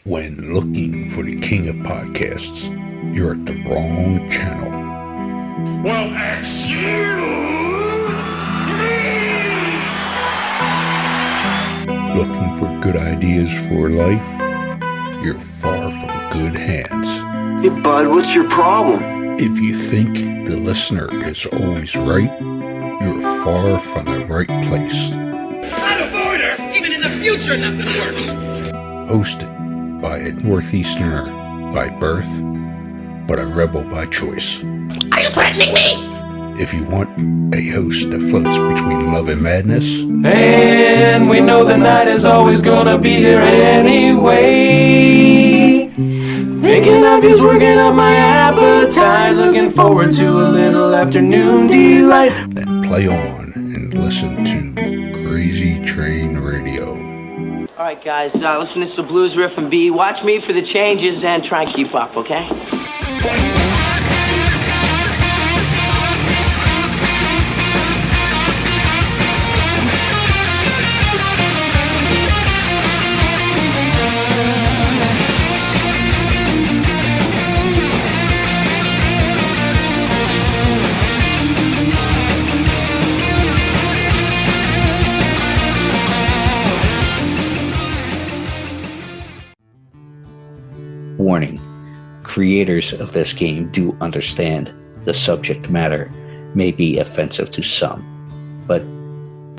When looking for the king of podcasts, you're at the wrong channel. Well, excuse me! Looking for good ideas for life? You're far from good hands. Hey, bud, what's your problem? If you think the listener is always right, you're far from the right place. Out of order! Even in the future, nothing works! Hosted by a Northeasterner by birth, but a rebel by choice. Are you threatening me? If you want a host that floats between love and madness, and we know the night is always gonna be here anyway. Thinking of you's working up my appetite, looking forward to a little afternoon delight. then play on and listen to Crazy Train Radio. All right, guys, listen to this blues riff and B. Watch me for the changes and try and keep up, okay? Warning, creators of this game do understand the subject matter may be offensive to some, but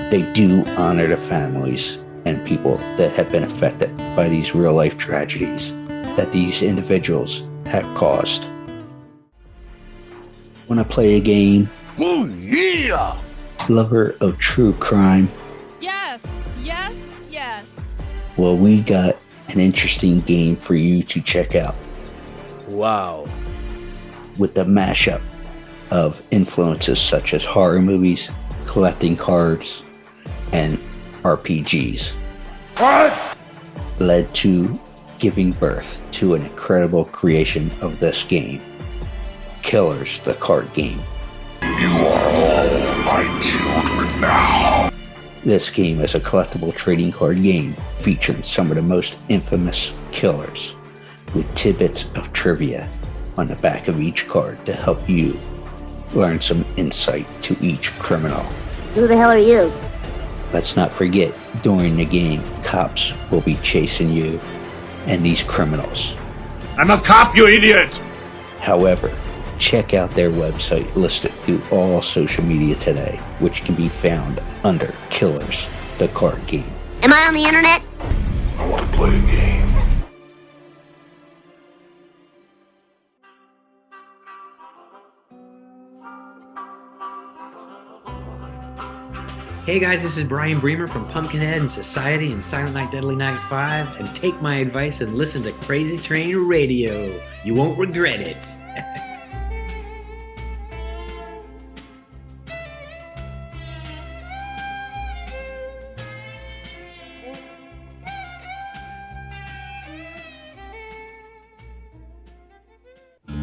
they do honor the families and people that have been affected by these real-life tragedies that these individuals have caused. Want to play a game? Oh, yeah! Lover of true crime? Yes, yes, yes. Well, we got an interesting game for you to check out. Wow. With the mashup of influences such as horror movies, collecting cards, and RPGs. What? Led to giving birth to an incredible creation of this game, Killers, the card game. You are all my children now. This game is a collectible trading card game featuring some of the most infamous killers, with tidbits of trivia on the back of each card to help you learn some insight to each criminal. Who the hell are you? Let's not forget, during the game, cops will be chasing you and these criminals. I'm a cop, you idiot! However, check out their website listed through all social media today, which can be found under Killers, the card game. Am I on the internet? I want to play a game. Hey guys, this is Brian Bremer from Pumpkinhead and Society and Silent Night Deadly Night 5, and take my advice and listen to Crazy Train Radio. You won't regret it.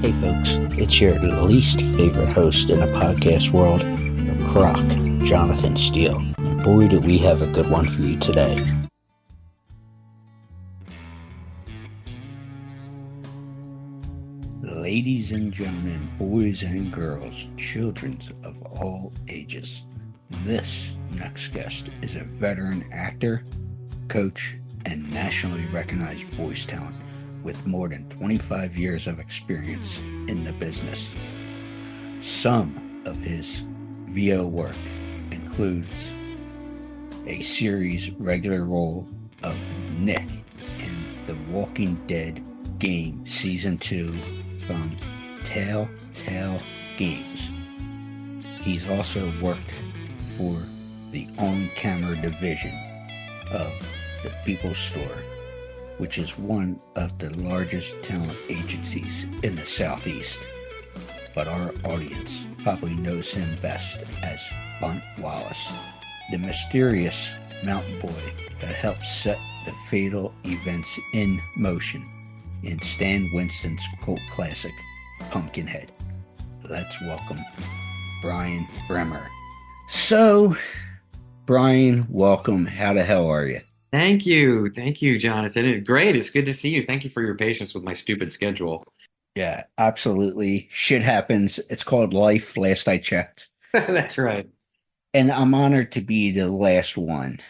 Hey folks, it's your least favorite host in the podcast world, Croc, Jonathan Steele. And boy, do we have a good one for you today. Ladies and gentlemen, boys and girls, children of all ages, this next guest is a veteran actor, coach, and nationally recognized voice talent with more than 25 years of experience in the business. Some of his VO work includes a series regular role of Nick in The Walking Dead game Season 2 from Telltale Games. He's also worked for the on-camera division of the People's Store, which is one of the largest talent agencies in the Southeast. But our audience probably knows him best as Bunt Wallace, the mysterious mountain boy that helped set the fatal events in motion in Stan Winston's cult classic, Pumpkinhead. Let's welcome Brian Bremer. So, Brian, welcome. How the hell are you? Thank you. Thank you, Jonathan. Great. It's good to see you. Thank you for your patience with my stupid schedule. Yeah, absolutely. Shit happens. It's called life, last I checked. That's right. And I'm honored to be the last one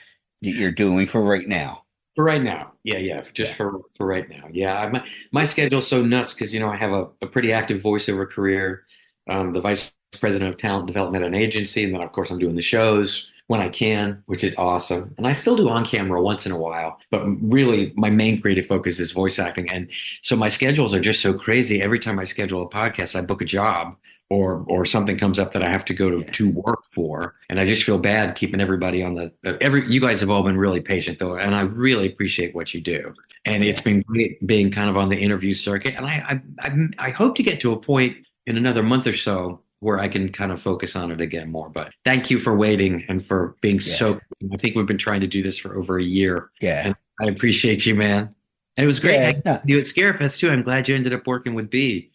that you're doing for right now. For right now. Yeah. Just Yeah. for right now. Yeah. My schedule's so nuts because, I have a pretty active voiceover career. The vice president of talent development at an agency. And then, of course, I'm doing the shows when I can, which is awesome. And I still do on camera once in a while. But really, my main creative focus is voice acting. And so my schedules are just so crazy. Every time I schedule a podcast, I book a job. Or something comes up that I have to go to work for, and I just feel bad keeping everybody on you guys have all been really patient though, and I really appreciate what you do, and it's been great being kind of on the interview circuit, and I hope to get to a point in another month or so where I can kind of focus on it again more. But thank you for waiting and for being so. I think we've been trying to do this for over a year. Yeah, and I appreciate you, man. And it was great Yeah, hanging with you at Scarefest too. I'm glad you ended up working with B.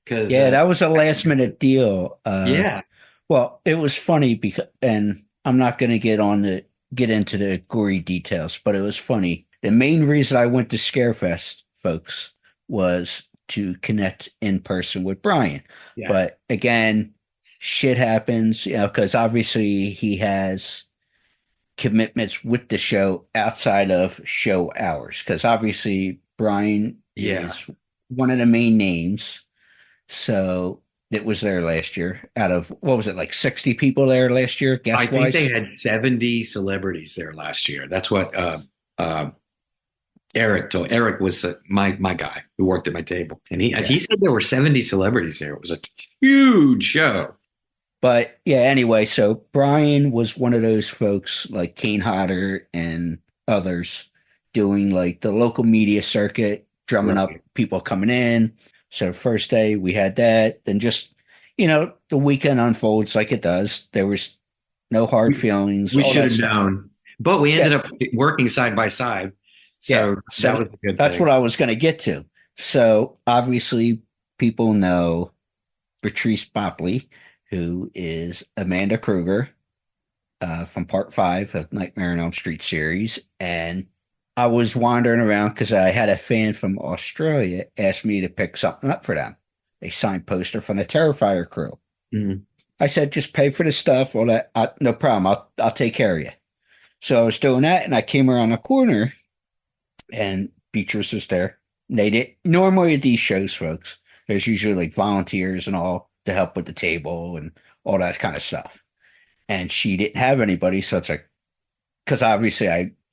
Yeah, that was a last minute deal. Yeah. Well, it was funny because, and I'm not going to get into the gory details, but it was funny. The main reason I went to Scarefest, folks, was to connect in person with Brian. Yeah. But again, shit happens, because obviously he has commitments with the show outside of show hours. Because obviously Brian is one of the main names. So it was there last year out of, what was it, like 60 people there last year? I think they had 70 celebrities there last year. That's what Eric told. Eric was my guy who worked at my table. And he said there were 70 celebrities there. It was a huge show. But yeah, anyway, so Brian was one of those folks like Kane Hodder and others doing like the local media circuit, drumming up people coming in. So first day we had that, then just, the weekend unfolds like it does. There was no hard feelings. We should have known, but we ended up working side by side. So that was a good That's thing. what I was going to get to. So obviously people know Patrice Bopley, who is Amanda Kruger from part 5 of Nightmare on Elm Street series. And I was wandering around because I had a fan from Australia ask me to pick something up for them. A signed poster from the Terrifier crew. Mm-hmm. I said, just pay for the stuff. All that. No problem. I'll take care of you. So I was doing that, and I came around the corner, and Beatrice was there. And they did normally at these shows, folks. There's usually like volunteers and all to help with the table and all that kind of stuff. And she didn't have anybody, so it's like, because obviously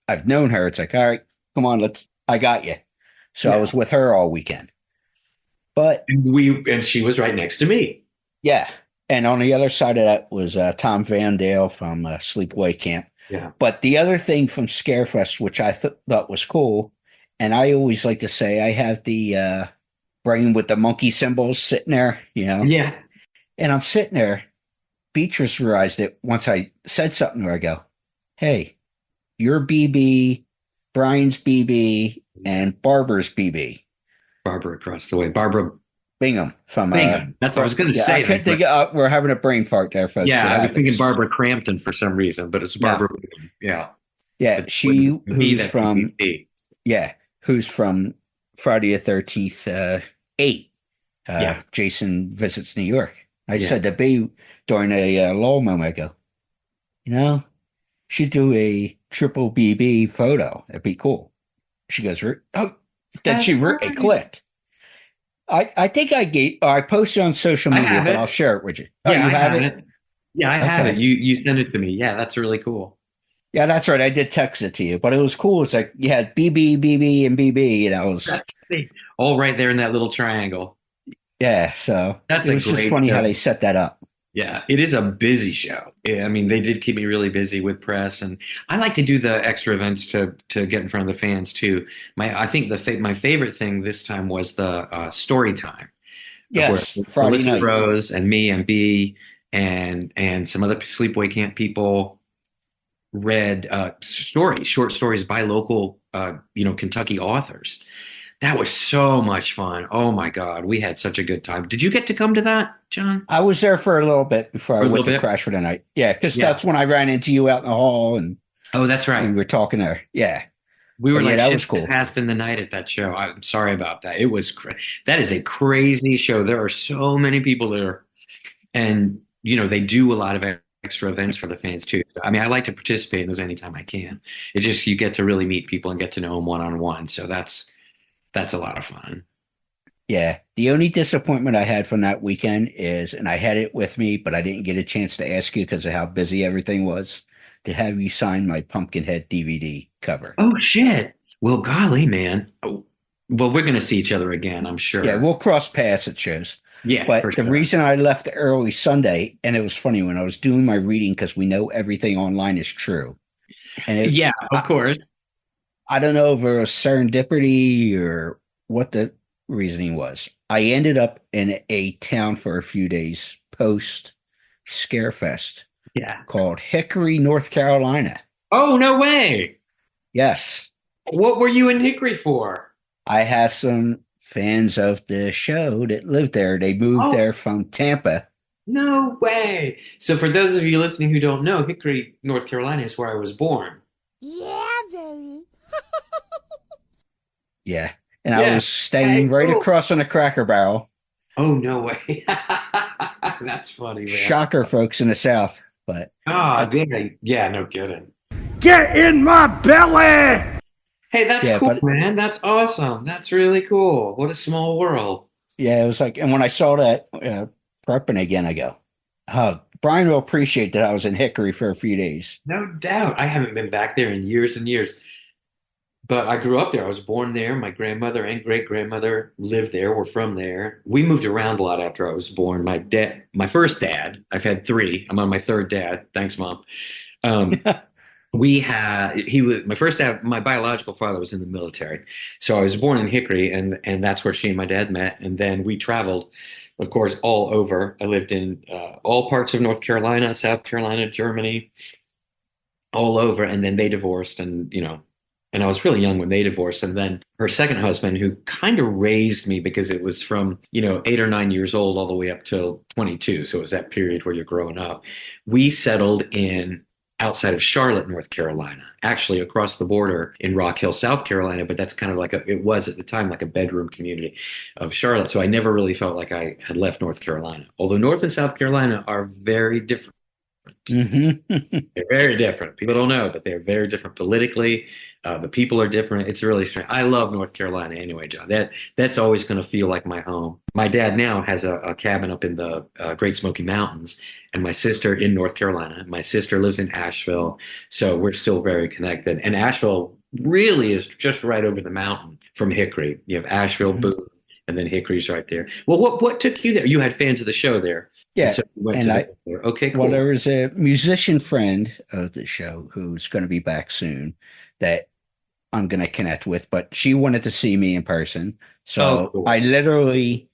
I've known her. It's like, all right, come on, I got you. So I was with her all weekend. But and she was right next to me. Yeah. And on the other side of that was Tom Vandale from Sleepaway Camp. Yeah. But the other thing from Scarefest, which I thought was cool, and I always like to say, I have the brain with the monkey symbols sitting there, Yeah. And I'm sitting there. Beatrice realized it once I said something where I go, hey, you're BB, Brian's BB, and Barbara's BB. Barbara across the way. Barbara Bingham from Bingham. That's what I was going to say. I couldn't think we're having a brain fart there, folks. Yeah, I was thinking Barbara Crampton for some reason, but it's Barbara Bingham. Yeah. Yeah, who's from Friday the 13th 8. Jason Visits New York. I said to B during a lull moment, I go, should do a triple BB photo. That'd be cool. She goes, oh, then it clicked. I think I posted on social media, but I'll share it with you. Oh, yeah, you have it? Yeah, I have it. You sent it to me. Yeah, that's really cool. Yeah, that's right. I did text it to you, but it was cool. It's like you had BB, BB, and BB, all right there in that little triangle. Yeah, so it was just funny how they set that up. Yeah, it is a busy show. I mean, they did keep me really busy with press, and I like to do the extra events to get in front of the fans too. I think my favorite thing this time was the story time. Yes, Friday night. Rose and me and B and some other Sleepaway Camp people read short stories by local Kentucky authors. That was so much fun. Oh my God, we had such a good time. Did you get to come to that, John? I was there for a little bit before I went to Crash for the night. Yeah, because that's when I ran into you out in the hall, and oh, that's right, we were talking there. Yeah, We were But yeah, like that was ships that cool. passed in the night at that show. I'm sorry about that. It was that is a crazy show. There are so many people there, and they do a lot of extra events for the fans too. I mean, I like to participate in those anytime I can. It just you get to really meet people and get to know them one on one. So that's a lot of fun. Yeah. The only disappointment I had from that weekend is, and I had it with me, but I didn't get a chance to ask you because of how busy everything was, to have you sign my Pumpkinhead DVD cover. Oh shit! Well, golly, man. Oh, well, we're gonna see each other again, I'm sure. Yeah, we'll cross paths at shows. Yeah, But for the sure. reason I left early Sunday, and it was funny when I was doing my reading because we know everything online is true. And Yeah, of course. I don't know if it was serendipity or what the reasoning was. I ended up in a town for a few days post Scarefest Yeah. called Hickory, North Carolina. Oh, no way. Yes, What were you in Hickory for? I had some fans of the show that lived there. They moved Oh, there from Tampa. no way. So for those of you listening who don't know, Hickory, North Carolina is where I was born. Yeah, baby. Yeah. And I Yeah. was staying right cool. across on a Cracker Barrel. Oh, no way. That's funny, man. Shocker, folks in the South. But Oh, yeah, no kidding. Get in my belly! Hey, that's Yeah, cool, but- man. That's awesome. That's really cool. What a small world. yeah, it was like, and when I saw that prepping again, I go, oh, Brian will appreciate that I was in Hickory for a few days. No doubt. I haven't been back there in years and years. But I grew up there. I was born there. My grandmother and great grandmother lived there. We're from there. We moved around a lot after I was born. My first dad, I've had three. I'm on my third dad. Thanks, Mom. My first dad, my biological father was in the military. So I was born in Hickory, and that's where she and my dad met. And then we traveled, of course, all over. I lived in all parts of North Carolina, South Carolina, Germany, all over. And then they divorced, and I was really young when they divorced. And then her second husband, who kind of raised me because it was from, 8 or 9 years old all the way up till 22. So it was that period where you're growing up. We settled in outside of Charlotte, North Carolina, actually across the border in Rock Hill, South Carolina. But that's kind of it was at the time like a bedroom community of Charlotte. So I never really felt like I had left North Carolina. Although North and South Carolina are very different. Mm-hmm. They're very different. People don't know, but they're very different politically. The people are different. It's really strange. I love North Carolina anyway, John. That's always going to feel like my home. My dad now has a cabin up in the Great Smoky Mountains, and my sister in North Carolina. My sister lives in Asheville, so we're still very connected. And Asheville really is just right over the mountain from Hickory. You have Asheville, Boone, and then Hickory's right there. Well, what took you there? You had fans of the show there. Yeah. And so you went to there. Okay, cool. Well, there was a musician friend of the show who's going to be back soon that I'm going to connect with, but she wanted to see me in person. So cool. I literally,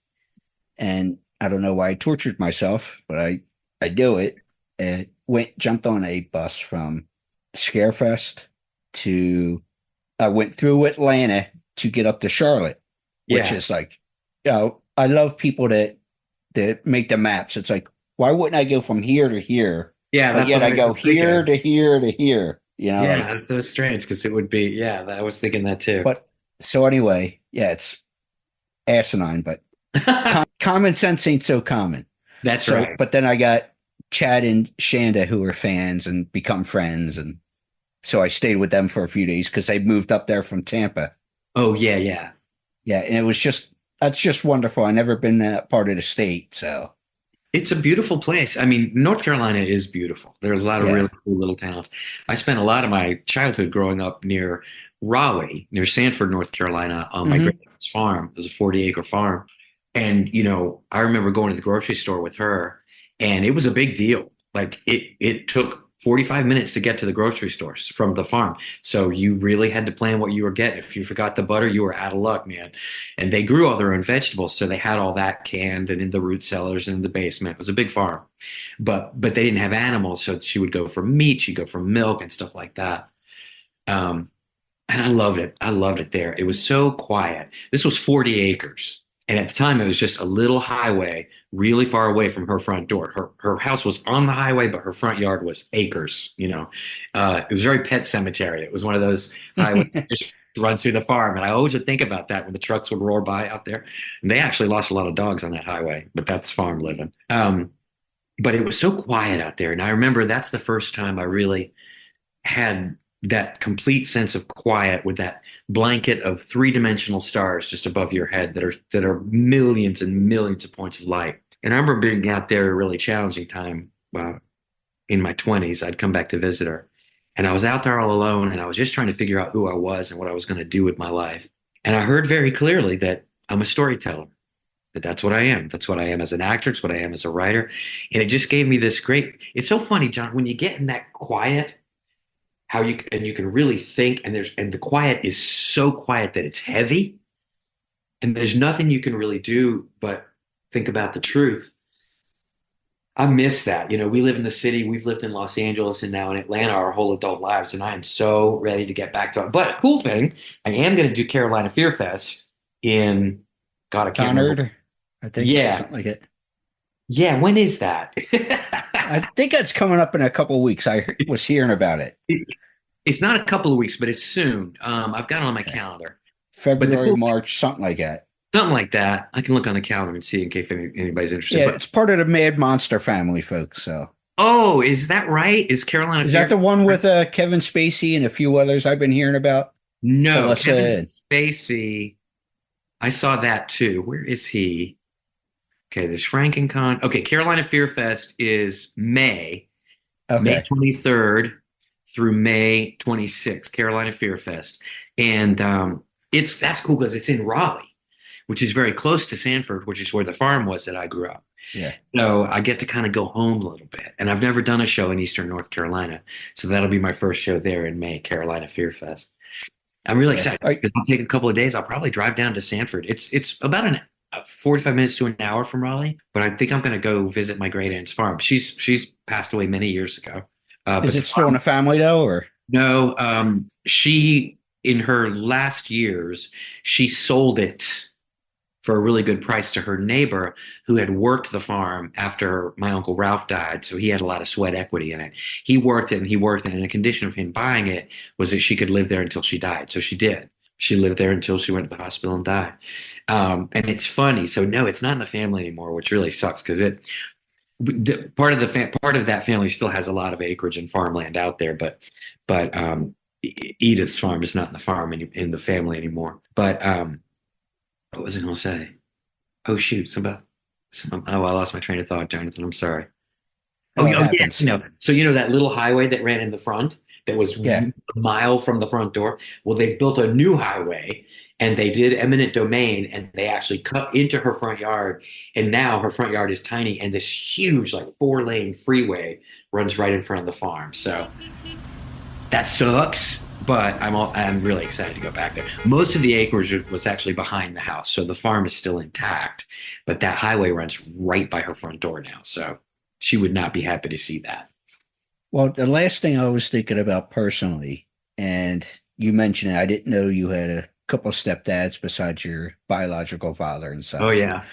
and I don't know why I tortured myself, but I do it. Jumped on a bus from Scarefest I went through Atlanta to get up to Charlotte, which is like, I love people that make the maps. It's like, why wouldn't I go from here to here? Yeah, But that's yet what I go here to here to here. Yeah, that's so strange because it would be. Yeah, I was thinking that too. But so anyway, yeah, it's asinine, but common sense ain't so common. That's right. But then I got Chad and Shanda who are fans and become friends, and so I stayed with them for a few days because they moved up there from Tampa. Oh yeah. And it was that's just wonderful. I never been that part of the state, so. It's a beautiful place. I mean, North Carolina is beautiful. There's a lot of really cool little towns. I spent a lot of my childhood growing up near Raleigh, near Sanford, North Carolina, on my grandmother's farm. It was a 40-acre farm. And, I remember going to the grocery store with her, and it was a big deal. Like, it took 45 minutes to get to the grocery stores from the farm. So you really had to plan what you were getting. If you forgot the butter, you were out of luck, man. And they grew all their own vegetables. So they had all that canned and in the root cellars and in the basement. It was a big farm. But they didn't have animals. So she would go for meat. She'd go for milk and stuff like that. And I loved it. I loved it there. It was so quiet. This was 40 acres. And at the time, it was just a little highway really far away from her front door. Her house was on the highway, but her front yard was acres, you know. It was very Pet Cemetery. It was one of those highways that just runs through the farm. And I always would think about that when the trucks would roar by out there. And they actually lost a lot of dogs on that highway, but that's farm living. But it was so quiet out there. And I remember that's the first time I really had that complete sense of quiet with that blanket of three-dimensional stars just above your head that are millions and millions of points of light. And I remember being out there a really challenging time in my 20s. I'd come back to visit her, and I was out there all alone, and I was just trying to figure out who I was and what I was going to do with my life. And I heard very clearly that I'm a storyteller, that's what I am. That's what I am as an actor. It's what I am as a writer. And it just gave me this great, it's so funny, John, when you get in that quiet, you can really think, and the quiet is so quiet that it's heavy, and there's nothing you can really do but think about the truth. I miss that. You know, we live in the city, we've lived in Los Angeles and now in Atlanta our whole adult lives, and I am so ready to get back to it. But cool thing, I am going to do Carolina Fear Fest in, God, I can't remember. I think, something like it. Yeah, when is that? I think that's coming up in a couple of weeks. I was hearing about it. It's not a couple of weeks, but it's soon. I've got it on my calendar. February, March, something like that. Something like that. I can look on the calendar and see in case anybody's interested. Yeah, it's part of the Mad Monster family, folks. So. Oh, is that right? Is Carolina? Is that the one with Kevin Spacey and a few others I've been hearing about? No, Kevin Spacey. I saw that too. Where is he? Okay, there's FrankenCon. Okay, Carolina Fear Fest is May 23rd through May 26th, Carolina Fear Fest. And that's cool because it's in Raleigh, which is very close to Sanford, which is where the farm was that I grew up. Yeah. So I get to kind of go home a little bit. And I've never done a show in Eastern North Carolina. So that'll be my first show there in May, Carolina Fear Fest. I'm really excited because I'll take a couple of days. I'll probably drive down to Sanford. It's about 45 minutes to an hour from Raleigh, but I think I'm going to go visit my great aunt's farm. She's passed away many years ago. Is it still in a family though, or no? She, in her last years, she sold it for a really good price to her neighbor who had worked the farm after my Uncle Ralph died. So he had a lot of sweat equity in it. He worked it, and a condition of him buying it was that she could live there until she died. So she did. She lived there until she went to the hospital and died. And it's funny. So no, it's not in the family anymore, which really sucks because part of that family still has a lot of acreage and farmland out there. But Edith's farm is not in the family anymore. But what was I going to say? Oh shoot! I lost my train of thought, Jonathan. I'm sorry. Yes. So that little highway that ran in the front that was a mile from the front door. Well, they've built a new highway, and they did eminent domain, and they actually cut into her front yard, and now her front yard is tiny, and this huge, like 4-lane freeway runs right in front of the farm. So that sucks, but I'm really excited to go back there. Most of the acreage was actually behind the house, so the farm is still intact, but that highway runs right by her front door now, so she would not be happy to see that. Well, the last thing I was thinking about personally, and you mentioned it, I didn't know you had a couple of stepdads besides your biological father and such. Oh, yeah.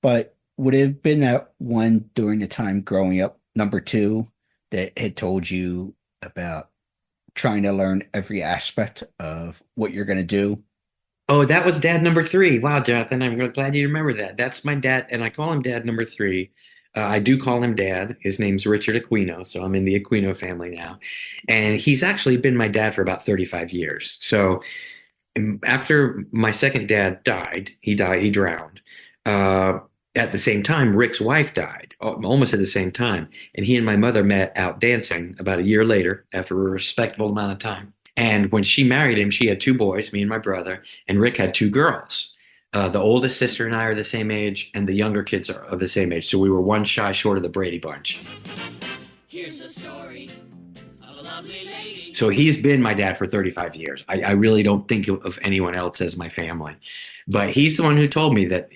But would it have been that one during the time growing up, number 2, that had told you about trying to learn every aspect of what you're going to do? Oh, that was dad number 3. Wow, Jonathan, I'm really glad you remember that. That's my dad, and I call him dad number 3. I do call him dad. His name's Richard Aquino, so I'm in the Aquino family now. And he's actually been my dad for about 35 years. So after my second dad died, he drowned. At the same time, Rick's wife died, almost at the same time. And he and my mother met out dancing about a year later after a respectable amount of time. And when she married him, she had 2 boys, me and my brother, and Rick had 2 girls. The oldest sister and I are the same age, and the younger kids are of the same age. So we were one shy short of the Brady Bunch. Here's the story of a lovely lady. So he's been my dad for 35 years. I really don't think of anyone else as my family. But he's the one who told me that,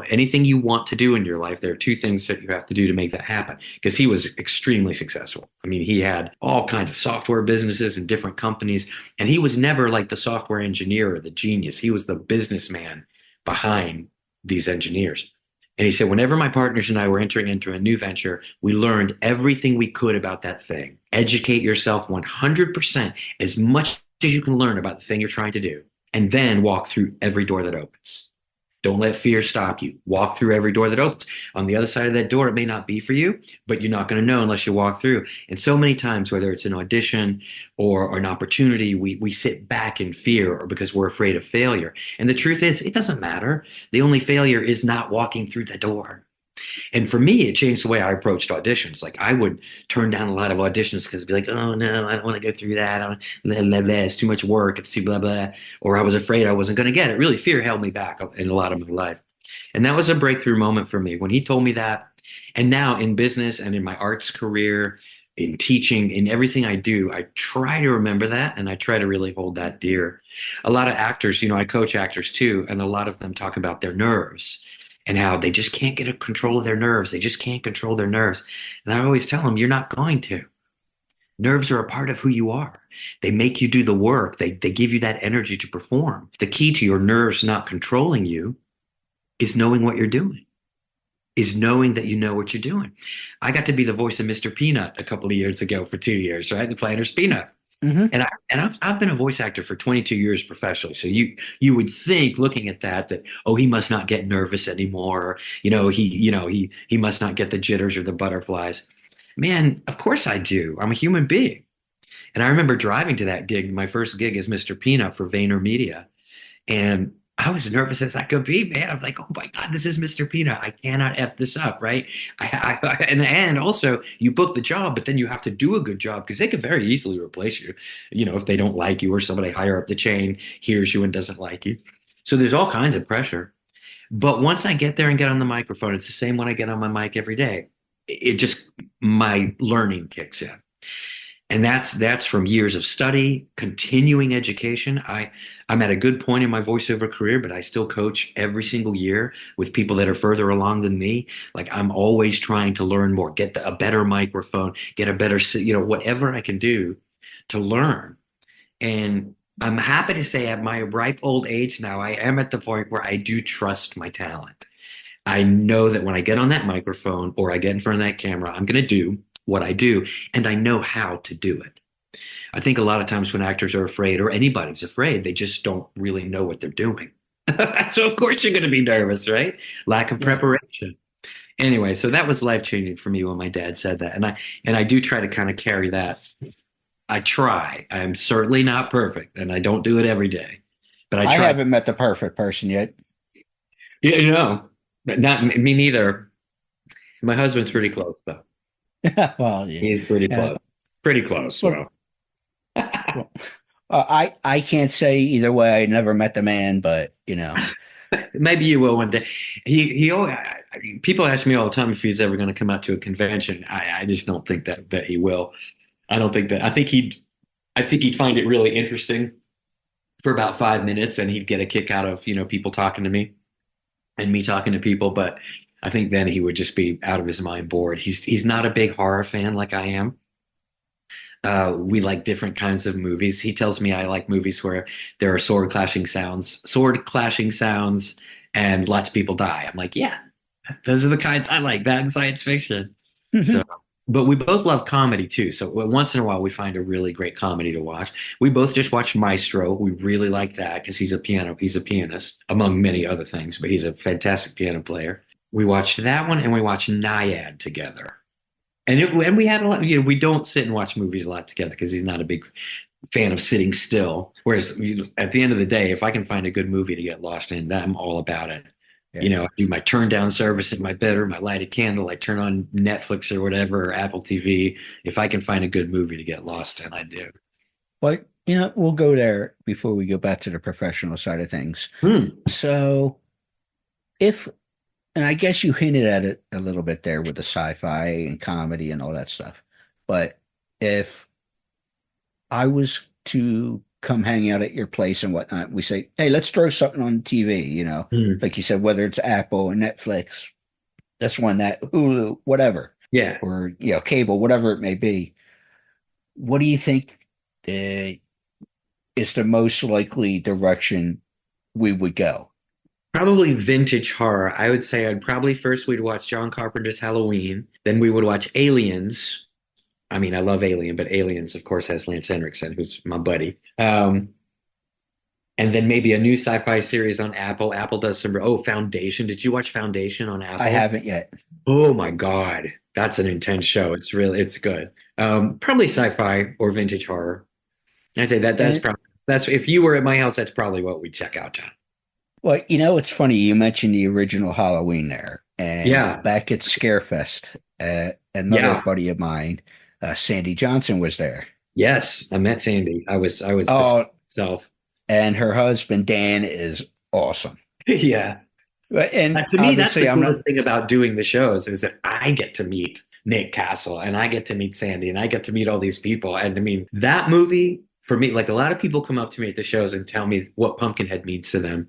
anything you want to do in your life, there are 2 things that you have to do to make that happen. Because he was extremely successful. I mean, he had all kinds of software businesses and different companies. And he was never like the software engineer or the genius. He was the businessman behind these engineers. And he said, whenever my partners and I were entering into a new venture, we learned everything we could about that thing. Educate yourself 100%, as much as you can learn about the thing you're trying to do, and then walk through every door that opens. Don't let fear stop you. Walk through every door that opens. On the other side of that door, it may not be for you, but you're not going to know unless you walk through. And so many times, whether it's an audition or an opportunity, we sit back in fear or because we're afraid of failure. And the truth is, it doesn't matter. The only failure is not walking through the door. And for me, it changed the way I approached auditions. Like I would turn down a lot of auditions because I'd be like, oh no, I don't want to go through that. I don't, blah, blah, blah. It's too much work. It's too blah, blah. Or I was afraid I wasn't going to get it. Really, fear held me back in a lot of my life. And that was a breakthrough moment for me when he told me that. And now in business and in my arts career, in teaching, in everything I do, I try to remember that and I try to really hold that dear. A lot of actors, you know, I coach actors too, and a lot of them talk about their nerves and how they just can't get a control of their nerves. They just can't control their nerves. And I always tell them, you're not going to. Nerves are a part of who you are. They make you do the work. They give you that energy to perform. The key to your nerves not controlling you is knowing what you're doing, is knowing that you know what you're doing. I got to be the voice of Mr. Peanut a couple of years ago for 2 years, right? The Planters Peanut. Mm-hmm. And I've been a voice actor for 22 years professionally. So you would think, looking at that oh, he must not get nervous anymore. He must not get the jitters or the butterflies. Man, of course I do. I'm a human being. And I remember driving to that gig, my first gig as Mr. Peanut for VaynerMedia, and I was nervous as I could be, man. I'm like, oh my God, this is Mr. Peanut. I cannot F this up, right? And also you book the job, but then you have to do a good job because they could very easily replace you, if they don't like you or somebody higher up the chain hears you and doesn't like you. So there's all kinds of pressure. But once I get there and get on the microphone, it's the same when I get on my mic every day. My learning kicks in. And that's from years of study, continuing education. I'm at a good point in my voiceover career, but I still coach every single year with people that are further along than me. Like I'm always trying to learn more, get a better microphone, get a better, whatever I can do to learn. And I'm happy to say at my ripe old age now, I am at the point where I do trust my talent. I know that when I get on that microphone or I get in front of that camera, I'm going to do what I do, and I know how to do it. I think a lot of times when actors are afraid or anybody's afraid, they just don't really know what they're doing. So of course you're going to be nervous, right? Lack of preparation. Anyway, so that was life-changing for me when my dad said that. And I do try to kind of carry that. I try. I'm certainly not perfect, and I don't do it every day. But I try. I haven't met the perfect person yet. Yeah, not me neither. My husband's pretty close, though. Well, yeah. He's pretty close. Pretty close. Well, I can't say either way. I never met the man, but maybe you will one day. He always, people ask me all the time if he's ever going to come out to a convention. I just don't think that he will. I don't think that. I think he'd find it really interesting for about 5 minutes, and he'd get a kick out of people talking to me and me talking to people, but I think then he would just be out of his mind bored. He's not a big horror fan like I am. We like different kinds of movies. He tells me I like movies where there are sword clashing sounds, and lots of people die. I'm like, yeah, those are the kinds I like. That and science fiction. Mm-hmm. But we both love comedy too. So once in a while we find a really great comedy to watch. We both just watched Maestro. We really like that because he's a pianist, among many other things, but he's a fantastic piano player. We watched that one, and we watched Naiad together. And we had a lot, we don't sit and watch movies a lot together because he's not a big fan of sitting still. Whereas at the end of the day, if I can find a good movie to get lost in, I'm all about it. Yeah. I do my turn down service in my bedroom, I light a candle, I turn on Netflix or whatever, or Apple TV. If I can find a good movie to get lost in, I do. Well, we'll go there before we go back to the professional side of things. So and I guess you hinted at it a little bit there with the sci-fi and comedy and all that stuff. But if I was to come hang out at your place and whatnot, we say, hey, let's throw something on TV, like you said, whether it's Apple or Netflix, that's one, that Hulu, whatever. Yeah. Or, cable, whatever it may be. What do you think is the most likely direction we would go? Probably vintage horror. I would say we'd watch John Carpenter's Halloween. Then we would watch Aliens. I mean, I love Alien, but Aliens, of course, has Lance Henriksen, who's my buddy. And then maybe a new sci-fi series on Apple. Apple does Foundation. Did you watch Foundation on Apple? I haven't yet. Oh my God. That's an intense show. It's good. Probably sci-fi or vintage horror. I'd say that's if you were at my house, that's probably what we'd check out, John. Well, it's funny. You mentioned the original Halloween there. And Yeah. back at Scarefest, another buddy of mine, Sandy Johnson, was there. Yes, I met Sandy. I was myself. And her husband, Dan, is awesome. Yeah. And to me, that's the I'm coolest thing about doing the shows is that I get to meet Nick Castle and I get to meet Sandy and I get to meet all these people. And I mean, that movie, for me, like a lot of people come up to me at the shows and tell me what Pumpkinhead means to them.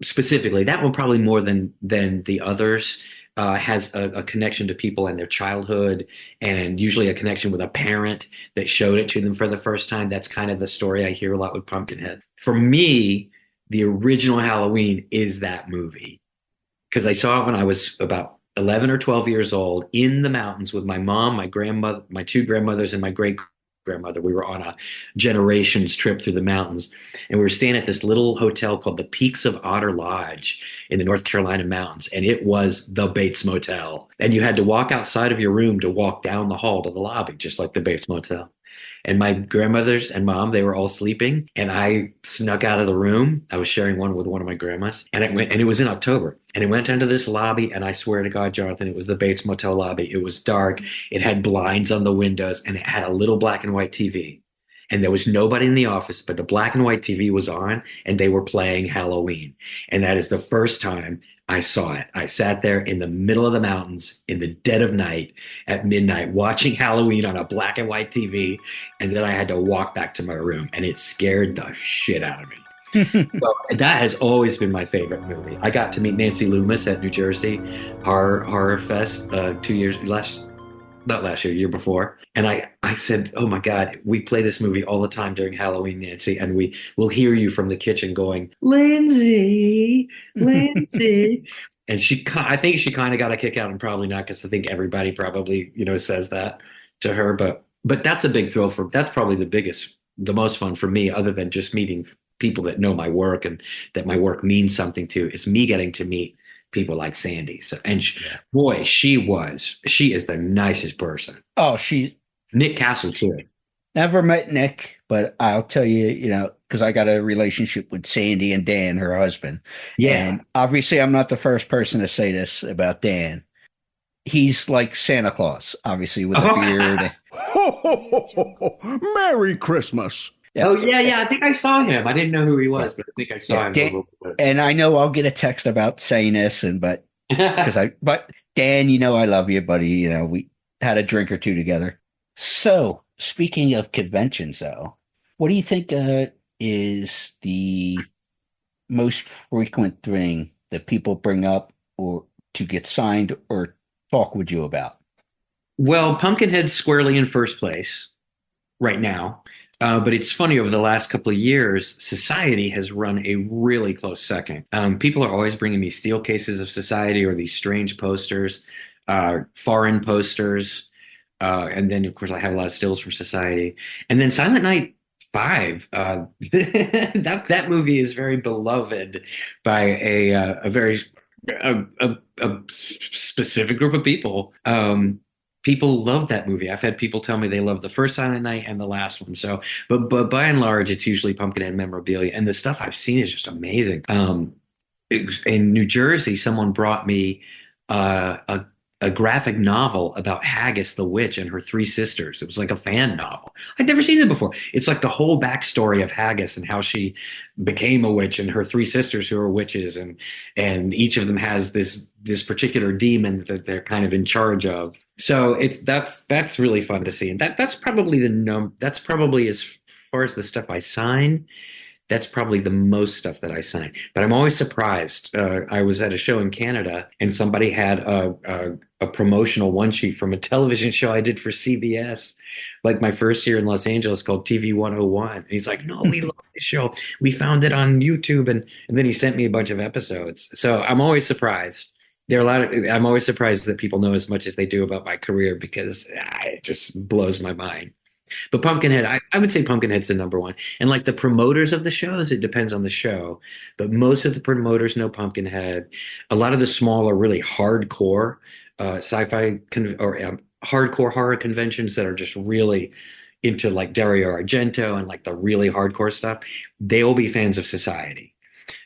Specifically, that one probably more than the others has a connection to people and their childhood, and usually a connection with a parent that showed it to them for the first time. That's kind of the story I hear a lot with Pumpkinhead. For me, the original Halloween is that movie because I saw it when I was about 11 or 12 years old in the mountains with my mom, my grandmother, my two grandmothers, and my great grandmother. We were on a generations trip through the mountains, and we were staying at this little hotel called the Peaks of Otter Lodge in the North Carolina mountains, and it was the Bates Motel. And you had to walk outside of your room to walk down the hall to the lobby, just like the Bates Motel. And my grandmothers and mom, they were all sleeping, and I snuck out of the room. I was sharing one with one of my grandmas, and it was in October, and it went into this lobby, and I swear to God, Jonathan, it was the Bates Motel lobby. It was dark. It had blinds on the windows, and it had a little black and white TV. And there was nobody in the office, but the black and white TV was on, and they were playing Halloween. And that is the first time I saw it. I sat there in the middle of the mountains in the dead of night at midnight watching Halloween on a black and white TV. And then I had to walk back to my room, and it scared the shit out of me. So that has always been my favorite movie. I got to meet Nancy Loomis at New Jersey Horror Fest year before. And I said, oh my God, we play this movie all the time during Halloween, Nancy, and we will hear you from the kitchen going, Lindsay. And I think she kind of got a kick out, and probably not, because I think everybody probably, says that to her. But that's a big thrill that's probably the most fun for me, other than just meeting people that know my work and that my work means something to. It's me getting to meet people like Sandy. So, and she is the nicest person. Oh, Nick Castle too. Never met Nick, but I'll tell you, because I got a relationship with Sandy and Dan, her husband. Yeah. And obviously I'm not the first person to say this about Dan. He's like Santa Claus, obviously, with a beard. Merry Christmas. Yeah. Oh, yeah. I think I saw him. I didn't know who he was, but I think I saw him. Dan, and I know I'll get a text about saying this, but Dan, I love you, buddy. We had a drink or two together. So, speaking of conventions, though, what do you think is the most frequent thing that people bring up or to get signed or talk with you about? Well, Pumpkinhead's squarely in first place right now. But it's funny, over the last couple of years, Society has run a really close second. People are always bringing me steel cases of Society or these strange posters, foreign posters. And then, of course, I have a lot of stills from Society. And then Silent Night 5, that movie is very beloved by a very specific group of people. People love that movie. I've had people tell me they love the first Silent Night and the last one. So, but by and large, it's usually Pumpkinhead memorabilia, and the stuff I've seen is just amazing. In New Jersey, someone brought me a graphic novel about Haggis the witch and her three sisters. It was like a fan novel. I'd never seen it before. It's like the whole backstory of Haggis and how she became a witch, and her three sisters who are witches, and each of them has this particular demon that they're kind of in charge of. So that's really fun to see, and that's probably that's probably, as far as the stuff I sign, That's probably the most stuff that I sign. But I'm always surprised. I was at a show in Canada, and somebody had a promotional one sheet from a television show I did for CBS, like my first year in Los Angeles, called TV 101. And he's like, "No, we love this show. We found it on YouTube," and then he sent me a bunch of episodes. So I'm always surprised. I'm always surprised that people know as much as they do about my career, because it just blows my mind. But Pumpkinhead, I would say Pumpkinhead's the number one. And like the promoters of the shows, it depends on the show. But most of the promoters know Pumpkinhead. A lot of the smaller, really hardcore hardcore horror conventions that are just really into like Dario Argento and like the really hardcore stuff, they will be fans of Society,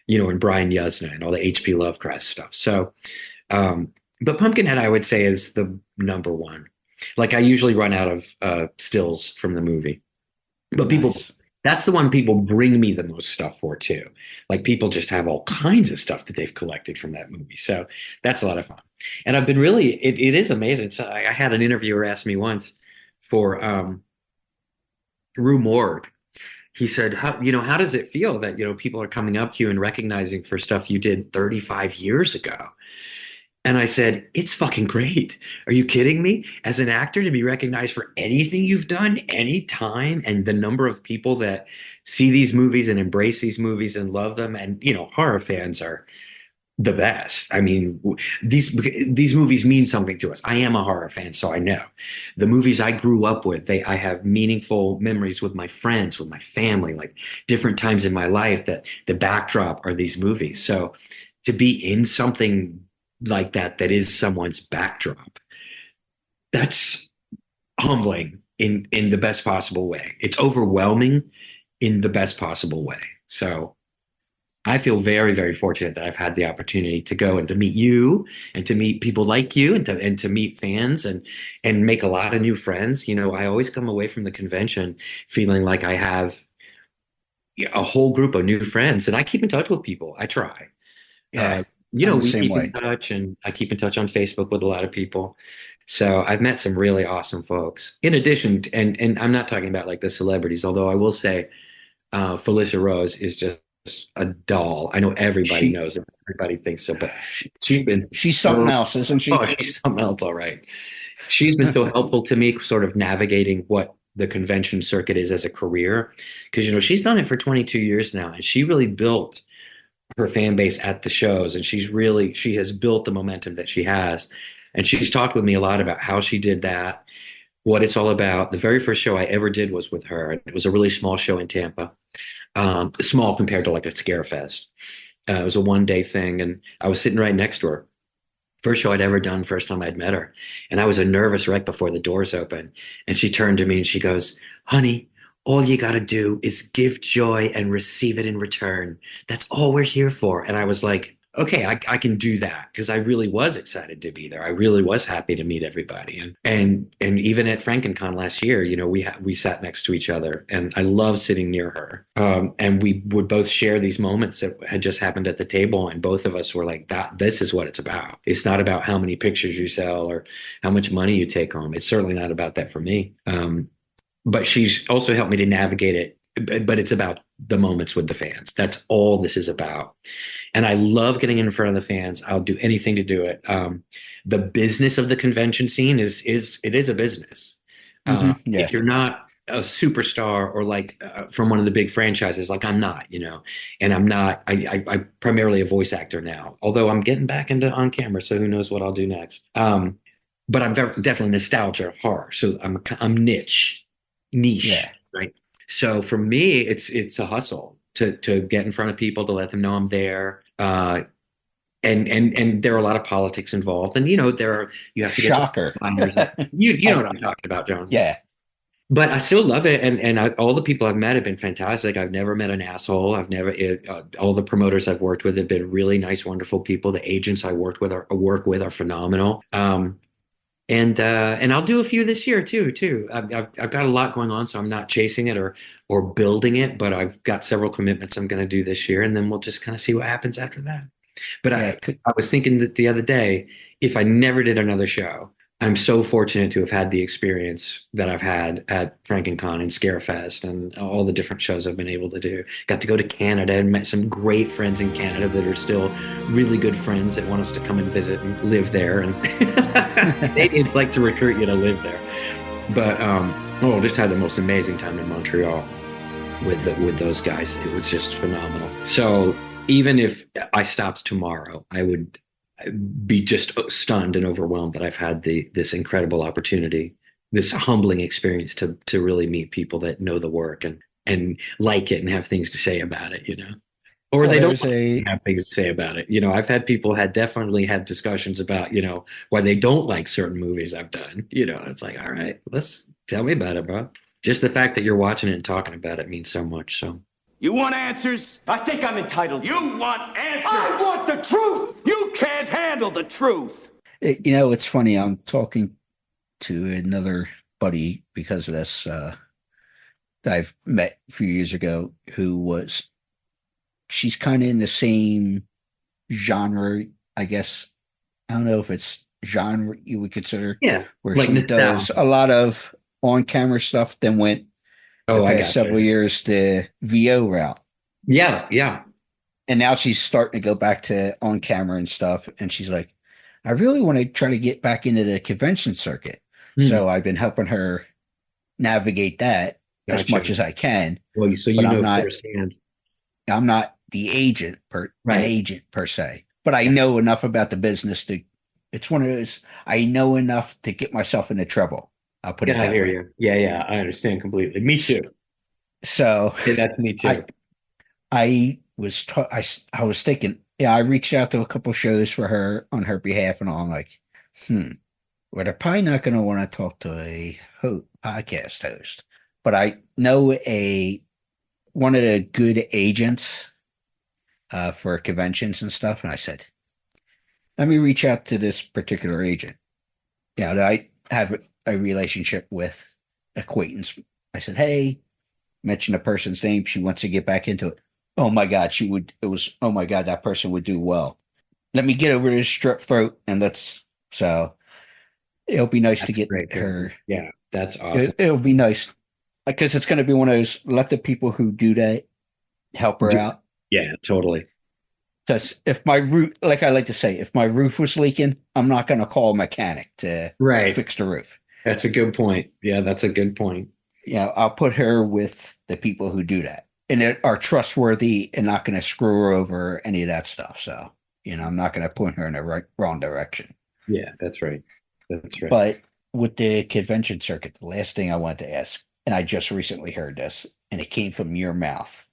and Brian Yuzna and all the H.P. Lovecraft stuff. So, but Pumpkinhead, I would say, is the number one. Like I usually run out of stills from the movie, but that's the one people bring me the most stuff for too. Like people just have all kinds of stuff that they've collected from that movie. So that's a lot of fun. And I've been it is amazing. So I had an interviewer ask me once for Rue Morgue. He said, how does it feel that, people are coming up to you and recognizing for stuff you did 35 years ago? And I said, it's fucking great. Are you kidding me? As an actor, to be recognized for anything you've done, any time, and the number of people that see these movies and embrace these movies and love them. And, horror fans are the best. I mean, these movies mean something to us. I am a horror fan, so I know. The movies I grew up with, I have meaningful memories with my friends, with my family, like different times in my life that the backdrop are these movies. So to be in something like that is someone's backdrop, that's humbling in the best possible way. It's overwhelming in the best possible way. So I feel very, very fortunate that I've had the opportunity to go and to meet you and to meet people like you and to meet fans and make a lot of new friends. I always come away from the convention feeling like I have a whole group of new friends, and I keep in touch with people. I try. Yeah. We keep in touch, and I keep in touch on Facebook with a lot of people. So I've met some really awesome folks. In addition, and I'm not talking about like the celebrities, although I will say Felicia Rose is just a doll. I know everybody knows it. Everybody thinks so, but she's something else, isn't she? Oh, she's something else, all right. She's been so helpful to me, sort of navigating what the convention circuit is as a career. Because, she's done it for 22 years now, and she really built her fan base at the shows, and she has built the momentum that she has. And she's talked with me a lot about how she did that, what it's all about. The very first show I ever did was with her. It was a really small show in Tampa, small compared to like a Scare Fest. It was a one-day thing, and I was sitting right next to her. First show I'd ever done, first time I'd met her. And I was a nervous wreck before the doors opened. And she turned to me and she goes, "Honey, all you got to do is give joy and receive it in return. That's all we're here for." And I was like, okay, I can do that, because I really was excited to be there. I really was happy to meet everybody. And even at FrankenCon last year, we sat next to each other, and I love sitting near her. And we would both share these moments that had just happened at the table. And both of us were like, this is what it's about. It's not about how many pictures you sell or how much money you take home. It's certainly not about that for me. But she's also helped me to navigate it. But it's about the moments with the fans. That's all this is about. And I love getting in front of the fans. I'll do anything to do it. The business of the convention scene is a business. Yeah. If you're not a superstar or like from one of the big franchises, like I'm not, and I'm not, I'm primarily a voice actor now, although I'm getting back into on camera. So who knows what I'll do next. But I'm definitely nostalgia horror. So I'm niche, yeah. Right? So for me, it's a hustle to get in front of people, to let them know I'm there. And there are a lot of politics involved. And, you have to get shocker. You know what I'm talking about, John. Yeah. But I still love it. And all the people I've met have been fantastic. I've never met an asshole. All the promoters I've worked with have been really nice, wonderful people. The agents I work with are phenomenal. And I'll do a few this year too. I've got a lot going on, so I'm not chasing it or building it, but I've got several commitments I'm going to do this year, and then we'll just kind of see what happens after that. But I was thinking that the other day, if I never did another show, I'm so fortunate to have had the experience that I've had at FrankenCon and Scarefest and all the different shows I've been able to do. Got to go to Canada and met some great friends in Canada that are still really good friends that want us to come and visit and live there. And Canadians like to recruit you to live there. But just had the most amazing time in Montreal with those guys. It was just phenomenal. So even if I stopped tomorrow, I would be just stunned and overwhelmed that I've had this incredible opportunity, this humbling experience to really meet people that know the work and like it and have things to say about it, or they don't have things to say about it. I've had people definitely had discussions about, why they don't like certain movies I've done. It's like, all right, let's tell me about it, bro. Just the fact that you're watching it and talking about it means so much. So. You want answers? I think I'm entitled. You want answers? I want the truth! You can't handle the truth! It's funny. I'm talking to another buddy because of this that I've met a few years ago she's kind of in the same genre, I guess. I don't know if it's genre you would consider. Yeah. Where she does a lot of on-camera stuff, then went the past several years the VO route. Yeah. And now she's starting to go back to on camera and stuff. And she's like, I really want to try to get back into the convention circuit. So I've been helping her navigate that as much as I can. Well, so you know firsthand. I'm not the agent an agent per se, but I know enough about the business it's one of those, I know enough to get myself into trouble. I'll put it that way. You. Yeah, I understand completely. Me too. So that's me too. I was thinking, I reached out to a couple shows for her on her behalf, and all. I'm like, well, they're probably not going to want to talk to a podcast host, but I know one of the good agents for conventions and stuff, and I said, let me reach out to this particular agent. I have a relationship with acquaintance. I said, hey, mention a person's name. She wants to get back into it. Oh my God, oh my God, that person would do well. Let me get over this strep throat so it'll be nice to get her. Yeah, that's awesome. It'll be nice because it's going to be one of those, let the people who do that help her out. Yeah, totally. Because if my roof, like I like to say, if my roof was leaking, I'm not going to call a mechanic to fix the roof. That's a good point. Yeah, that's a good point. I'll put her with the people who do that and are trustworthy and not going to screw her over or any of that stuff. So, I'm not going to point her in the wrong direction. Yeah, that's right. But with the convention circuit, the last thing I wanted to ask, and I just recently heard this, and it came from your mouth,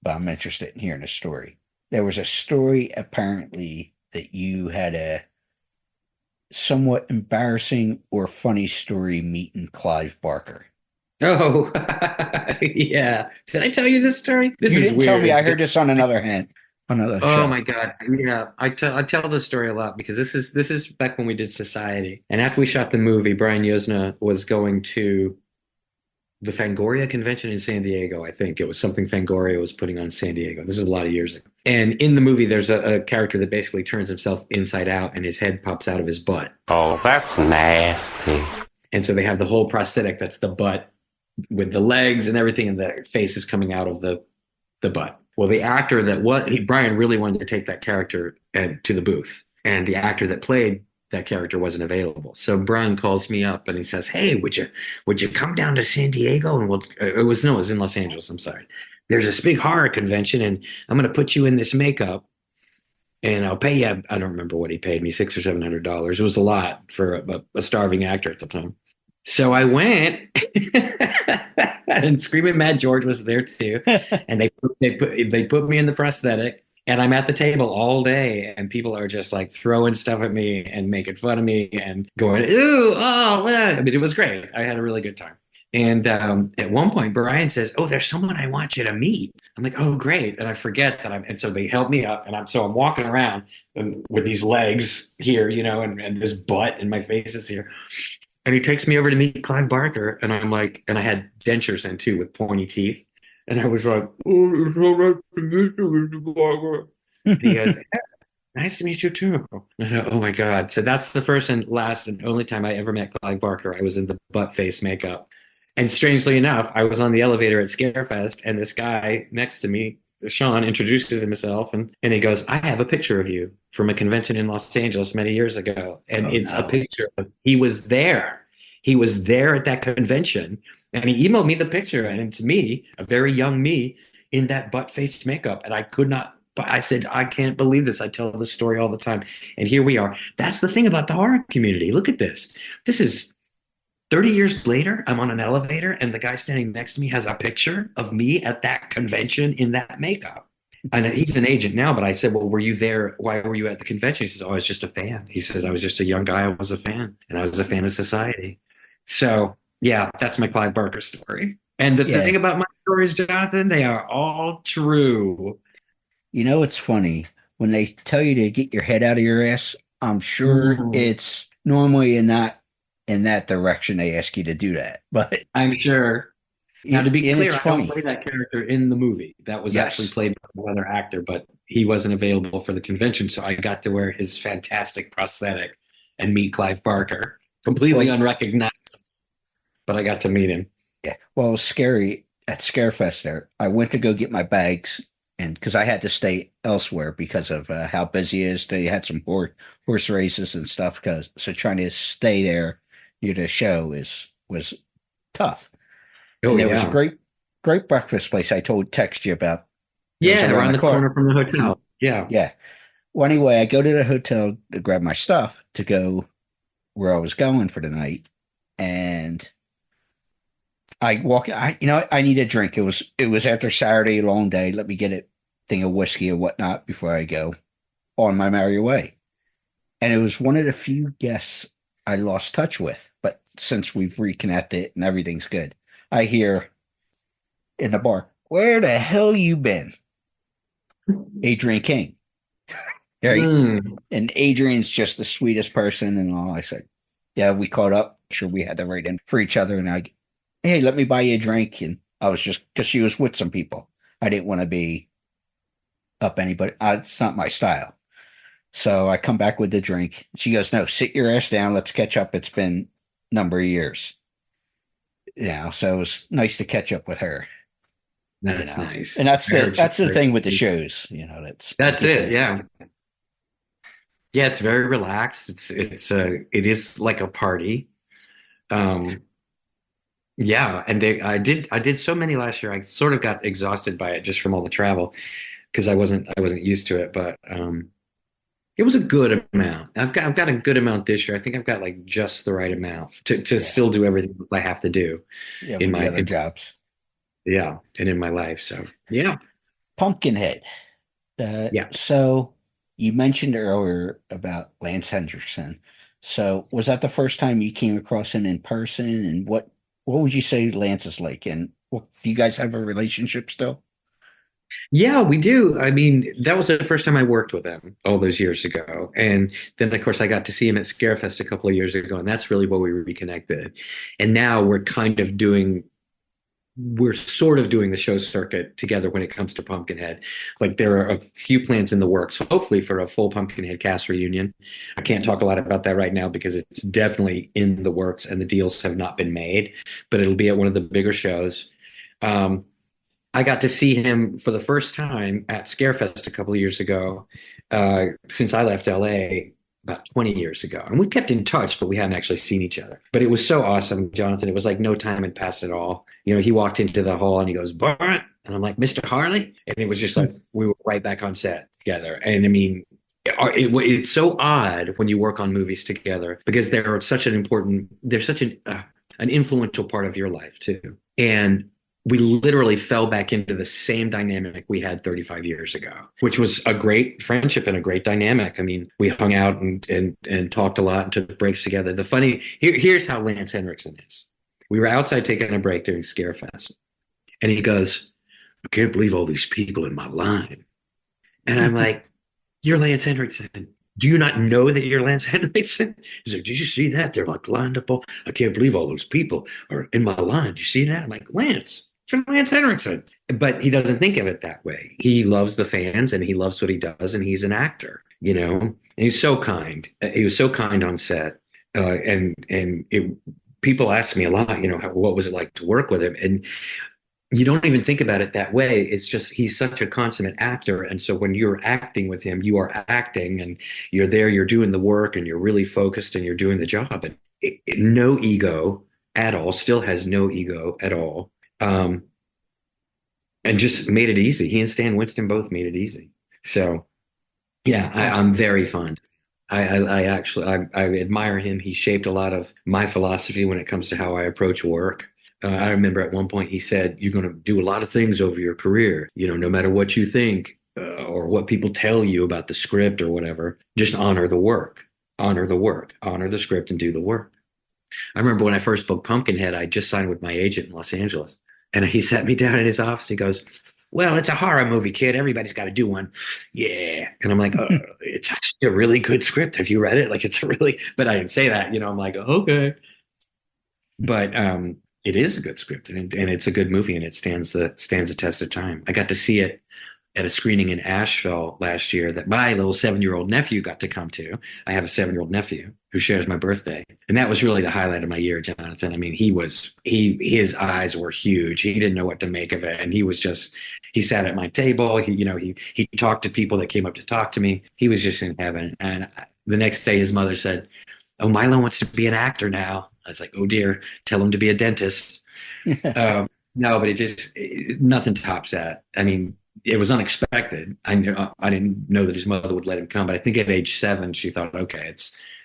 but I'm interested in hearing the story. There was a story apparently that you had a somewhat embarrassing or funny story meeting Clive Barker. Oh, yeah. Did I tell you this story? You didn't tell me. I heard this on another hand. Oh my God. Yeah. I tell this story a lot because this is back when we did Society. And after we shot the movie, Brian Yuzna was going to the Fangoria convention in San Diego. I think it was something Fangoria was putting on San Diego. This was a lot of years ago. And in the movie, there's a character that basically turns himself inside out and his head pops out of his butt. Oh, that's nasty. And so they have the whole prosthetic that's the butt with the legs and everything, and the face is coming out of the butt. Well, the actor Brian really wanted to take that character to the booth, and the actor that played that character wasn't available. So Brian calls me up and he says, "Hey, would you come down to San Diego and it was in Los Angeles. I'm sorry. There's this big horror convention and I'm going to put you in this makeup and I'll pay you." I don't remember what he paid me, $600 or $700. It was a lot for a starving actor at the time. So I went, and Screaming Mad George was there too, and they put me in the prosthetic, and I'm at the table all day, and people are just like throwing stuff at me and making fun of me and going, "Ooh, oh!" I mean, it was great. I had a really good time. And at one point, Brian says, "Oh, there's someone I want you to meet." I'm like, "Oh, great!" And I forget that and so they help me up, and I'm walking around with these legs here, and this butt, and my face is here. And he takes me over to meet Clive Barker, and I'm like, and I had dentures in too with pointy teeth. And I was like, "Oh, it's so nice to meet you, Mr. Barker." And he goes, Nice to meet you too. I said, oh my God. So that's the first and last and only time I ever met Clive Barker. I was in the butt face makeup. And strangely enough, I was on the elevator at Scarefest, and this guy next to me, Sean, introduces himself and he goes, I have a picture of you from a convention in Los Angeles many years ago. And it's a picture of he was there. He was there at that convention. And he emailed me the picture, and it's me, a very young me, in that butt face makeup. And I could not, but I said, I can't believe this. I tell this story all the time. And here we are. That's the thing about the horror community. Look at this. This is 30 years later. I'm on an elevator, and the guy standing next to me has a picture of me at that convention in that makeup. And he's an agent now, but I said, well, were you there? Why were you at the convention? He says, oh, I was just a fan. He said, I was just a young guy. I was a fan, and I was a fan of society. So, yeah, that's my Clive Barker story. And the thing about my stories, Jonathan, they are all true. You know, it's funny when they tell you to get your head out of your ass. I'm sure it's normally not in that direction they ask you to do that, but I'm sure. Now, to be clear, it's I funny. don't play that character in the movie. That was actually played by another actor, but he wasn't available for the convention, so I got to wear his fantastic prosthetic and meet Clive Barker, completely unrecognized, but I got to meet him. Yeah, well, it was scary at Scarefest there. I went to go get my bags, and because I had to stay elsewhere because of how busy it is. They had some horse races and stuff, so trying to stay there near the show was tough. Oh, and there was a great breakfast place I text you about. Yeah, around the corner from the hotel. Yeah. Yeah. Well, anyway, I go to the hotel to grab my stuff to go where I was going for the night, and I walk. I need a drink. It was after Saturday, long day. Let me get a thing of whiskey or whatnot before I go on my merry way. And it was one of the few guests I lost touch with, but since we've reconnected and everything's good, I hear in the bar, "Where the hell you been?" Adrian King. Right? And Adrian's just the sweetest person and all. I said, yeah, we caught up. Sure, we had the right in for each other. And hey, let me buy you a drink. And I was just, because she was with some people. I didn't want to be up anybody. It's not my style. So I come back with the drink. She goes, no, sit your ass down. Let's catch up. It's been a number of years. Yeah, so it was nice to catch up with her. That's nice. And that's the thing with the shows, that's it. Yeah. Yeah, it's very relaxed. It is like a party. Yeah, and I did so many last year. I sort of got exhausted by it just from all the travel because I wasn't used to it, but it was a good amount. I've got a good amount this year. I think I've got like just the right amount to still do everything I have to do in my other jobs. Yeah, and in my life. So yeah, Pumpkinhead. So you mentioned earlier about Lance Henriksen. So was that the first time you came across him in person? And what would you say Lance is like? And do you guys have a relationship still? Yeah, we do. I mean, that was the first time I worked with him all those years ago. And then, of course, I got to see him at Scarefest a couple of years ago. And that's really where we reconnected. And now we're sort of doing the show circuit together when it comes to Pumpkinhead. Like there are a few plans in the works, hopefully for a full Pumpkinhead cast reunion. I can't talk a lot about that right now because it's definitely in the works and the deals have not been made, but it'll be at one of the bigger shows. I got to see him for the first time at Scarefest a couple of years ago, since I left LA about 20 years ago. And we kept in touch, but we hadn't actually seen each other. But it was so awesome, Jonathan. It was like no time had passed at all. He walked into the hall and he goes, Bunt. And I'm like, Mr. Harley? And it was just like we were right back on set together. And I mean, it's so odd when you work on movies together because they're such an influential part of your life too. And we literally fell back into the same dynamic we had 35 years ago, which was a great friendship and a great dynamic. I mean, we hung out and talked a lot and took breaks together. Here's how Lance Henriksen is. We were outside taking a break during Scarefest, and he goes, I can't believe all these people in my line. And I'm like, you're Lance Henriksen. Do you not know that you're Lance Henriksen? He's like, did you see that? They're like lined up. I can't believe all those people are in my line. Do you see that? I'm like, Lance. You're Lance Henriksen. But he doesn't think of it that way. He loves the fans and he loves what he does and he's an actor. you know. And he's so kind. He was so kind on set. People ask me a lot, you know, what was it like to work with him? And you don't even think about it that way. It's just he's such a consummate actor. And so when you're acting with him, you are acting and you're there, you're doing the work and you're really focused and you're doing the job. And no ego at all, still has no ego at all. And just made it easy. He and Stan Winston both made it easy. So yeah, I'm very fond. I actually I admire him. He shaped a lot of my philosophy when it comes to how I approach work. I remember at one point he said, "You're going to do a lot of things over your career. You know, no matter what you think or what people tell you about the script or whatever, just honor the work, honor the work, honor the script, and do the work." I remember when I first booked Pumpkinhead, I just signed with my agent in Los Angeles, and he sat me down in his office. He goes, "Well, it's a horror movie, kid. Everybody's got to do one." Yeah. And I'm like, it's actually a really good script. Have you read it? Like, it's a really, but I didn't say that, you know, I'm like, okay. But it is a good script and it's a good movie and it stands the test of time. I got to see it at a screening in Asheville last year that my little 7-year-old nephew got to come to. I have a 7-year-old nephew who shares my birthday. And that was really the highlight of my year, Jonathan. I mean, his eyes were huge. He didn't know what to make of it. And he sat at my table. He talked to people that came up to talk to me. He was just in heaven. And the next day his mother said, "Oh, Milo wants to be an actor now." I was like, "Oh dear, tell him to be a dentist." No, but nothing tops that. I mean, it was unexpected. I didn't know that his mother would let him come, but I think at age 7, she thought, okay,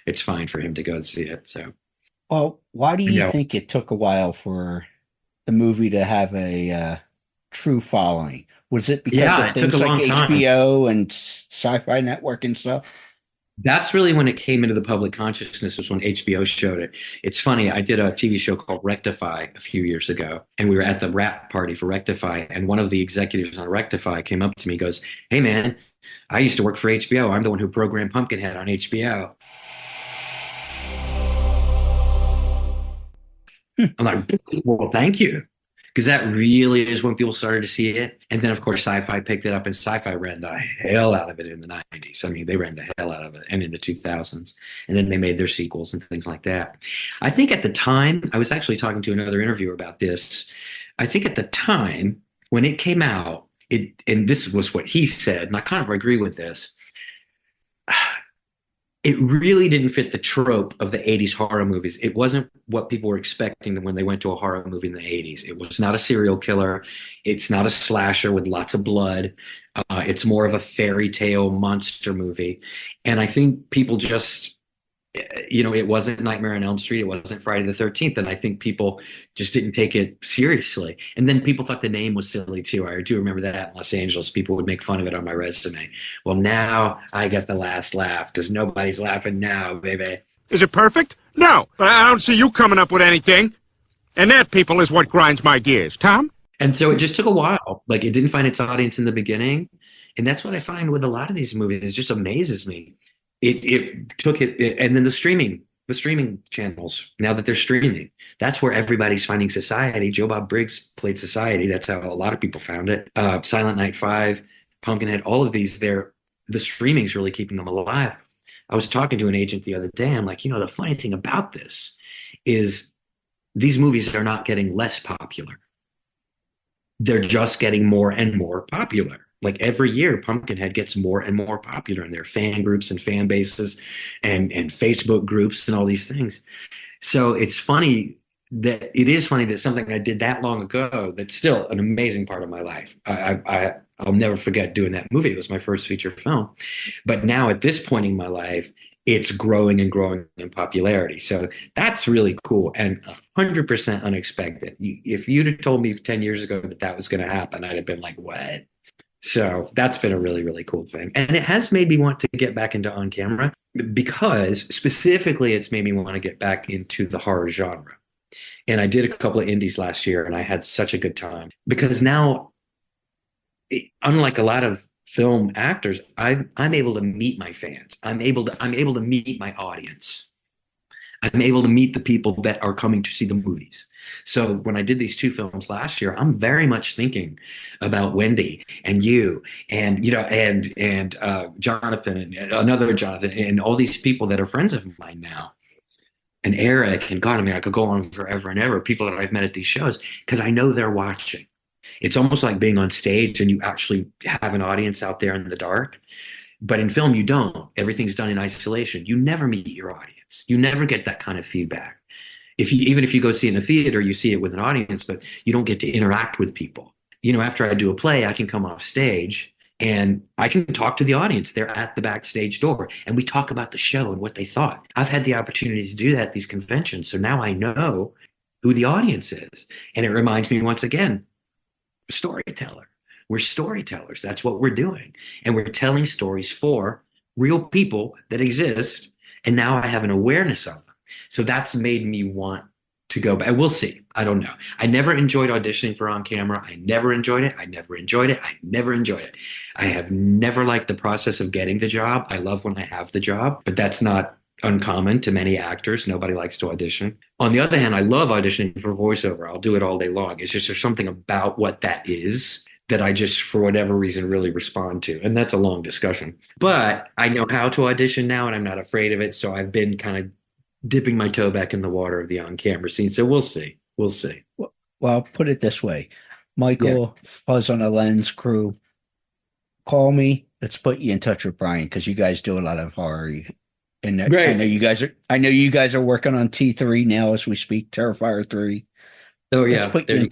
it's fine for him to go and see it. So, well, why do you think it took a while for the movie to have a true following? Was it because of things like HBO and Sci-Fi Network and stuff? That's really when it came into the public consciousness, was when HBO showed it. It's funny, I did a TV show called Rectify a few years ago, and we were at the wrap party for Rectify, and one of the executives on Rectify came up to me and goes, "Hey man, I used to work for HBO. I'm the one who programmed Pumpkinhead on HBO." I'm like, "Well, thank you." Because that really is when people started to see it. And then, of course, Sci-Fi picked it up, and Sci-Fi ran the hell out of it in the 90s. I mean, they ran the hell out of it, and in the 2000s. And then they made their sequels and things like that. I think at the time, I was actually talking to another interviewer about this. I think at the time, when it came out, and this was what he said, and I kind of agree with this, it really didn't fit the trope of the 80s horror movies. It wasn't what people were expecting when they went to a horror movie in the 80s. It was not a serial killer. It's not a slasher with lots of blood. It's more of a fairy tale monster movie. And I think people just, it wasn't Nightmare on Elm Street. It wasn't Friday the 13th. And I think people just didn't take it seriously. And then people thought the name was silly too. I do remember that in Los Angeles. People would make fun of it on my resume. Well, now I get the last laugh because nobody's laughing now, baby. Is it perfect? No, but I don't see you coming up with anything. And that, people, is what grinds my gears. Tom? And so it just took a while. Like, it didn't find its audience in the beginning. And that's what I find with a lot of these movies. It just amazes me. It took it, and then the streaming channels, now that they're streaming, that's where everybody's finding Society. Joe Bob Briggs played Society. That's how a lot of people found it. Silent Night 5, Pumpkinhead, all of these, the streaming's really keeping them alive. I was talking to an agent the other day. I'm like, the funny thing about this is these movies are not getting less popular. They're just getting more and more popular. Like every year, Pumpkinhead gets more and more popular, and there are fan groups and fan bases and Facebook groups and all these things. So it is funny that something I did that long ago, that's still an amazing part of my life. I'll never forget doing that movie. It was my first feature film. But now at this point in my life, it's growing and growing in popularity. So that's really cool and 100% unexpected. If you'd have told me 10 years ago that was going to happen, I'd have been like, what? So that's been a really, really cool thing. And it has made me want to get back into on camera because specifically it's made me want to get back into the horror genre. And I did a couple of indies last year and I had such a good time because now, unlike a lot of film actors, I'm able to meet my fans. I'm able to meet my audience. I'm able to meet the people that are coming to see the movies. So when I did these 2 films last year, I'm very much thinking about Wendy and you and Jonathan and another Jonathan and all these people that are friends of mine now. And Eric and God, I mean, I could go on forever and ever. People that I've met at these shows because I know they're watching. It's almost like being on stage and you actually have an audience out there in the dark. But in film, you don't. Everything's done in isolation. You never meet your audience. You never get that kind of feedback. Even if you go see it in a theater, you see it with an audience, but you don't get to interact with people. After I do a play, I can come off stage and I can talk to the audience. They're at the backstage door and we talk about the show and what they thought. I've had the opportunity to do that at these conventions. So now I know who the audience is. And it reminds me once again, storyteller. We're storytellers. That's what we're doing. And we're telling stories for real people that exist. And now I have an awareness of them. So that's made me want to go back. We'll see. I don't know. I never enjoyed auditioning for on camera. I never enjoyed it. I never enjoyed it. I never enjoyed it. I have never liked the process of getting the job. I love when I have the job, but that's not uncommon to many actors. Nobody likes to audition. On the other hand, I love auditioning for voiceover. I'll do it all day long. It's just there's something about what that is that I just, for whatever reason, really respond to. And that's a long discussion. But I know how to audition now, and I'm not afraid of it. So I've been kind of dipping my toe back in the water of the on-camera scene. So we'll see. We'll see. Well, I'll put it this way. Michael, Fuzz on the Lens crew, call me. Let's put you in touch with Brian because you guys do a lot of horror. And Great. I know you guys are working on T3 now as we speak, Terrifier 3. Oh yeah.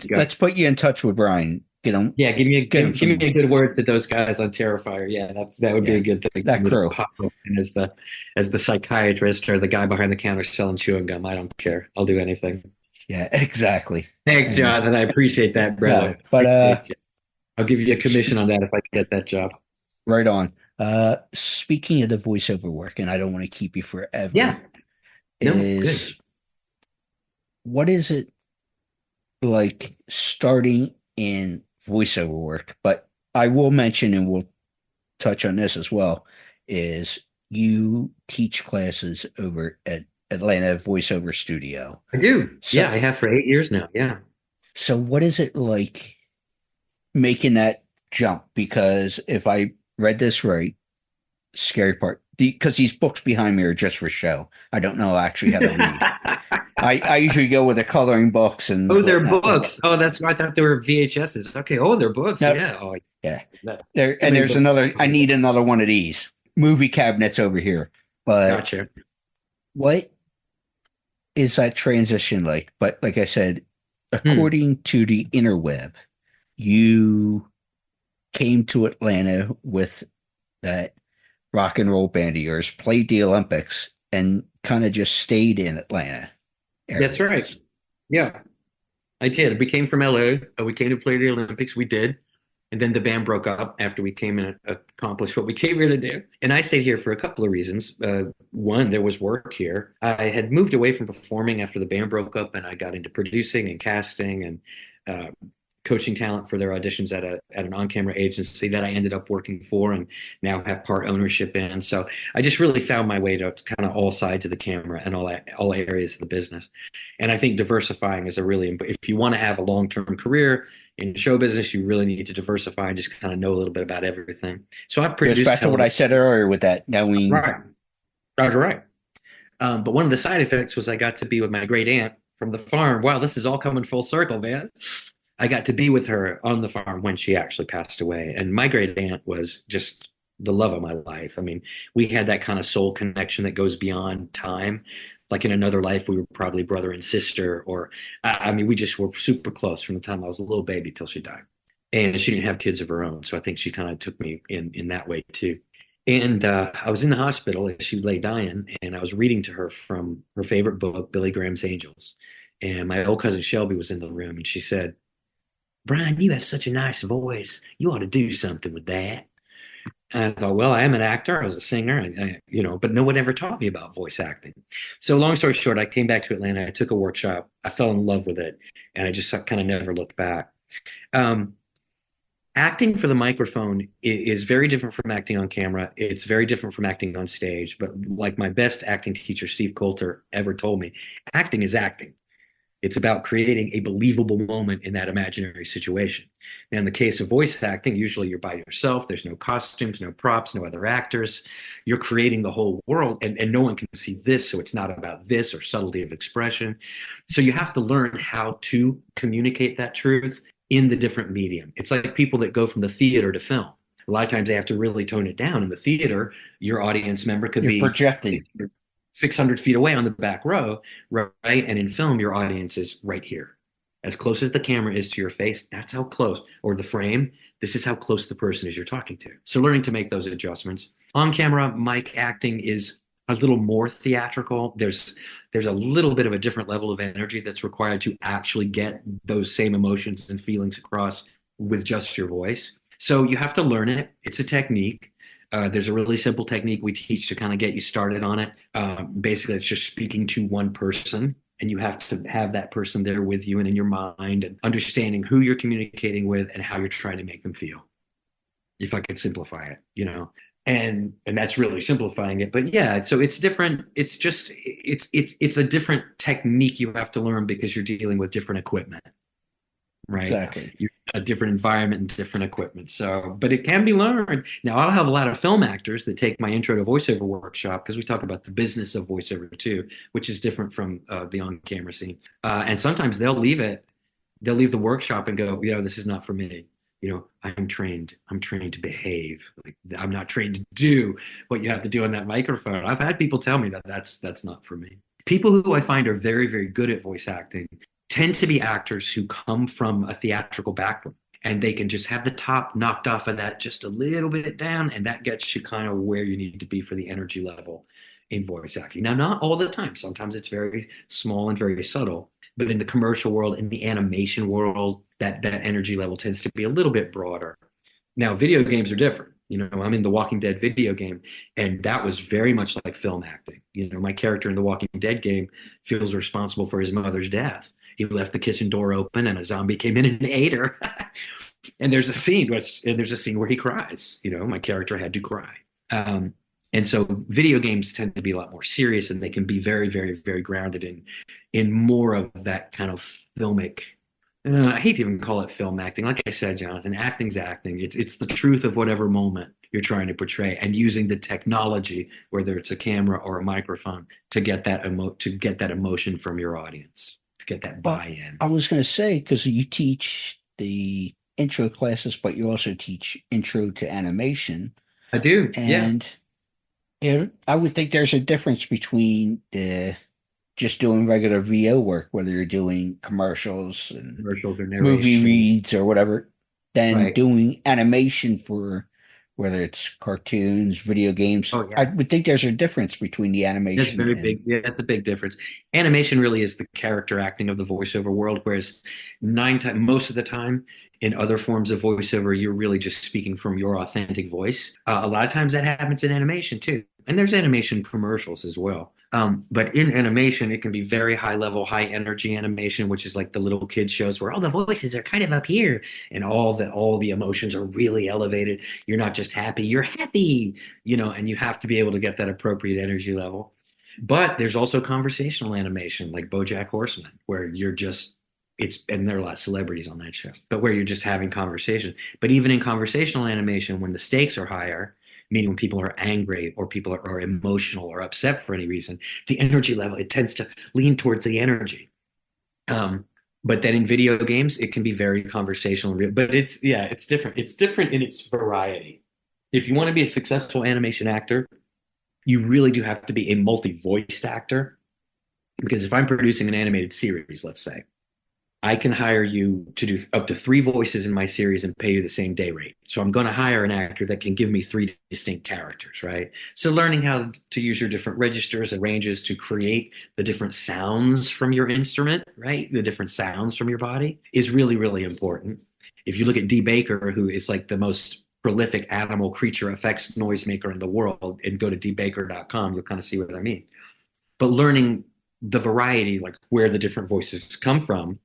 Let's put you in touch with Brian. Get him. Yeah, give me a good word to those guys on Terrifier. Yeah, that would be a good thing. That crew. As the psychiatrist or the guy behind the counter selling chewing gum, I don't care. I'll do anything. Yeah, exactly. Thanks, Jonathan. I appreciate that, brother. No, but I'll give you a commission on that if I get that job. Right on. Speaking of the voiceover work, and I don't want to keep you forever. Yeah. Good. What is it like starting in voiceover work? But I will mention, and we'll touch on this as well, is you teach classes over at Atlanta Voiceover Studio. I do. So, I have for 8 years now. Yeah. So what is it like making that jump? Because if I read this right, scary part, because these books behind me are just for show. I don't know actually how to read. I usually go with the coloring books and they're books. Oh, that's I thought they were VHSs. Okay. Oh, they're books. No, yeah. Oh, yeah. There's another. I need another one of these movie cabinets over here. But gotcha. What is that transition like? But like I said, according to the interweb, you came to Atlanta with that rock and roll band of yours, played the Olympics, and kind of just stayed in Atlanta. That's right. Yeah, I did. We came from LA. We came to play the Olympics. We did. And then the band broke up after we came and accomplished what we came here to do. And I stayed here for a couple of reasons. One, there was work here. I had moved away from performing after the band broke up, and I got into producing and casting and coaching talent for their auditions at an on-camera agency that I ended up working for and now have part ownership in. So I just really found my way to kind of all sides of the camera and all areas of the business. And I think diversifying is if you want to have a long-term career in show business, you really need to diversify and just kind of know a little bit about everything. So I've produced. Back to what I said earlier with that knowing. Right. But one of the side effects was I got to be with my great aunt from the farm. Wow, this is all coming full circle, man. I got to be with her on the farm when she actually passed away. And my great aunt was just the love of my life. I mean, we had that kind of soul connection that goes beyond time. Like in another life, we were probably brother and sister, we just were super close from the time I was a little baby till she died. And she didn't have kids of her own. So I think she kind of took me in that way too. And I was in the hospital as she lay dying, and I was reading to her from her favorite book, Billy Graham's Angels. And my old cousin Shelby was in the room, and she said, "Brian, you have such a nice voice. You ought to do something with that." And I thought, well, I am an actor. I was a singer, but no one ever taught me about voice acting. So long story short, I came back to Atlanta. I took a workshop. I fell in love with it, and I just kind of never looked back. Acting for the microphone is very different from acting on camera. It's very different from acting on stage. But like my best acting teacher, Steve Coulter, ever told me, acting is acting. It's about creating a believable moment in that imaginary situation. Now, in the case of voice acting, usually you're by yourself. There's no costumes, no props, no other actors. You're creating the whole world, and no one can see this, so it's not about this or subtlety of expression. So you have to learn how to communicate that truth in the different medium. It's like people that go from the theater to film. A lot of times they have to really tone it down. In the theater, your audience member could be projecting 600 feet away on the back row, right? And in film, your audience is right here. As close as the camera is to your face, that's how close, or the frame, this is how close the person is you're talking to. So learning to make those adjustments. On camera, mic acting is a little more theatrical. There's a little bit of a different level of energy that's required to actually get those same emotions and feelings across with just your voice. So you have to learn it. It's a technique. There's a really simple technique we teach to kind of get you started on it. Basically, it's just speaking to one person, and you have to have that person there with you and in your mind, and understanding who you're communicating with and how you're trying to make them feel. If I could simplify it, and that's really simplifying it. But yeah, so it's different. It's just it's a different technique you have to learn because you're dealing with different equipment. Right. Exactly. You're a different environment and different equipment. So, but it can be learned. Now, I'll have a lot of film actors that take my intro to voiceover workshop because we talk about the business of voiceover too, which is different from the on-camera scene. And sometimes they'll leave the workshop and go, this is not for me. I'm trained to behave. Like, I'm not trained to do what you have to do on that microphone. I've had people tell me that that's not for me. People who I find are very, very good at voice acting tend to be actors who come from a theatrical background, and they can just have the top knocked off of that just a little bit down, and that gets you kind of where you need to be for the energy level in voice acting. Now, not all the time. Sometimes it's very small and very subtle, but in the commercial world, in the animation world, that energy level tends to be a little bit broader. Now, video games are different. I'm in the Walking Dead video game, and that was very much like film acting. My character in the Walking Dead game feels responsible for his mother's death. He left the kitchen door open, and a zombie came in and ate her. And there's a scene where he cries. My character had to cry. And so video games tend to be a lot more serious, and they can be very, very, very grounded in more of that kind of filmic. I hate to even call it film acting. Like I said, Jonathan, acting's acting. It's the truth of whatever moment you're trying to portray, and using the technology, whether it's a camera or a microphone, to get that emotion from your audience, to get that buy-in. I was going to say, because you teach the intro classes, but you also teach intro to animation. I do, and I would think there's a difference between just doing regular VO work, whether you're doing commercials or movie reads or whatever, than doing animation for whether it's cartoons, video games. Oh, yeah. I would think there's a difference between the animation. That's very big. Yeah, that's a big difference. Animation really is the character acting of the voiceover world, whereas most of the time in other forms of voiceover, you're really just speaking from your authentic voice. A lot of times that happens in animation too. And there's animation commercials as well. But in animation, it can be very high level, high energy animation, which is like the little kid shows where all the voices are kind of up here and all the emotions are really elevated. You're not just happy, you're happy, and you have to be able to get that appropriate energy level. But there's also conversational animation like BoJack Horseman, where you're just, and there are a lot of celebrities on that show, but where you're just having conversation. But even in conversational animation, when the stakes are higher, meaning when people are angry or people are emotional or upset for any reason, the energy level, it tends to lean towards the energy. But then in video games, it can be very conversational, but it's different. It's different in its variety. If you want to be a successful animation actor, you really do have to be a multi-voiced actor. Because if I'm producing an animated series, let's say, I can hire you to do up to 3 voices in my series and pay you the same day rate. So I'm going to hire an actor that can give me 3 distinct characters, right? So learning how to use your different registers and ranges to create the different sounds from your instrument, right? The different sounds from your body is really, really important. If you look at Dee Baker, who is like the most prolific animal creature effects noisemaker in the world, and go to dbaker.com, you'll kind of see what I mean. But learning the variety, like where the different voices come from,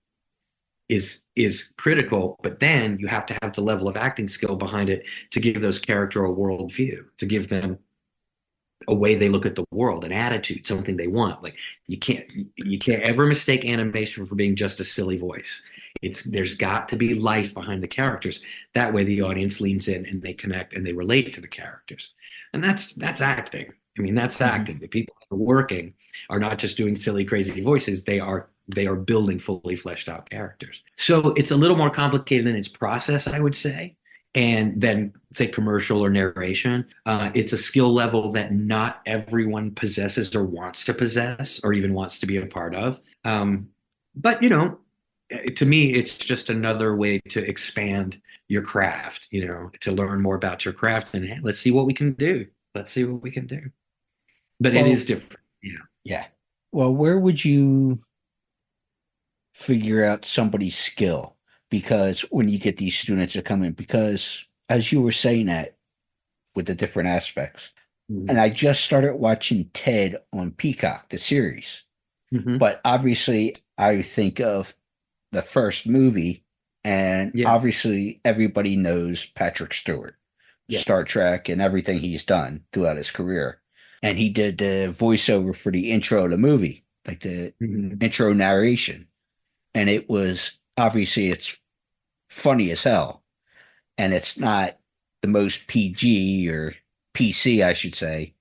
is critical, but then you have to have the level of acting skill behind it to give those character a worldview, to give them a way they look at the world, an attitude, something they want. Like you can't ever mistake animation for being just a silly voice. There's got to be life behind the characters. That way the audience leans in and they connect and they relate to the characters. And that's acting. I mean, that's acting. The people that are working are not just doing silly, crazy voices. They are building fully fleshed out characters. So it's a little more complicated in its process, I would say. And then say commercial or narration. It's a skill level that not everyone possesses or wants to possess or even wants to be a part of. But, to me, it's just another way to expand your craft, to learn more about your craft and hey, let's see what we can do. Let's see what we can do. But it is different. Yeah. Well, where would you figure out somebody's skill? Because when you get these students that come in, because as you were saying that with the different aspects, and I just started watching Ted on Peacock, the series, but obviously I think of the first movie, and obviously everybody knows Patrick Stewart, Star Trek, and everything he's done throughout his career. And he did the voiceover for the intro of the movie, like the intro narration. And it was, obviously it's funny as hell. And it's not the most PG or PC, I should say.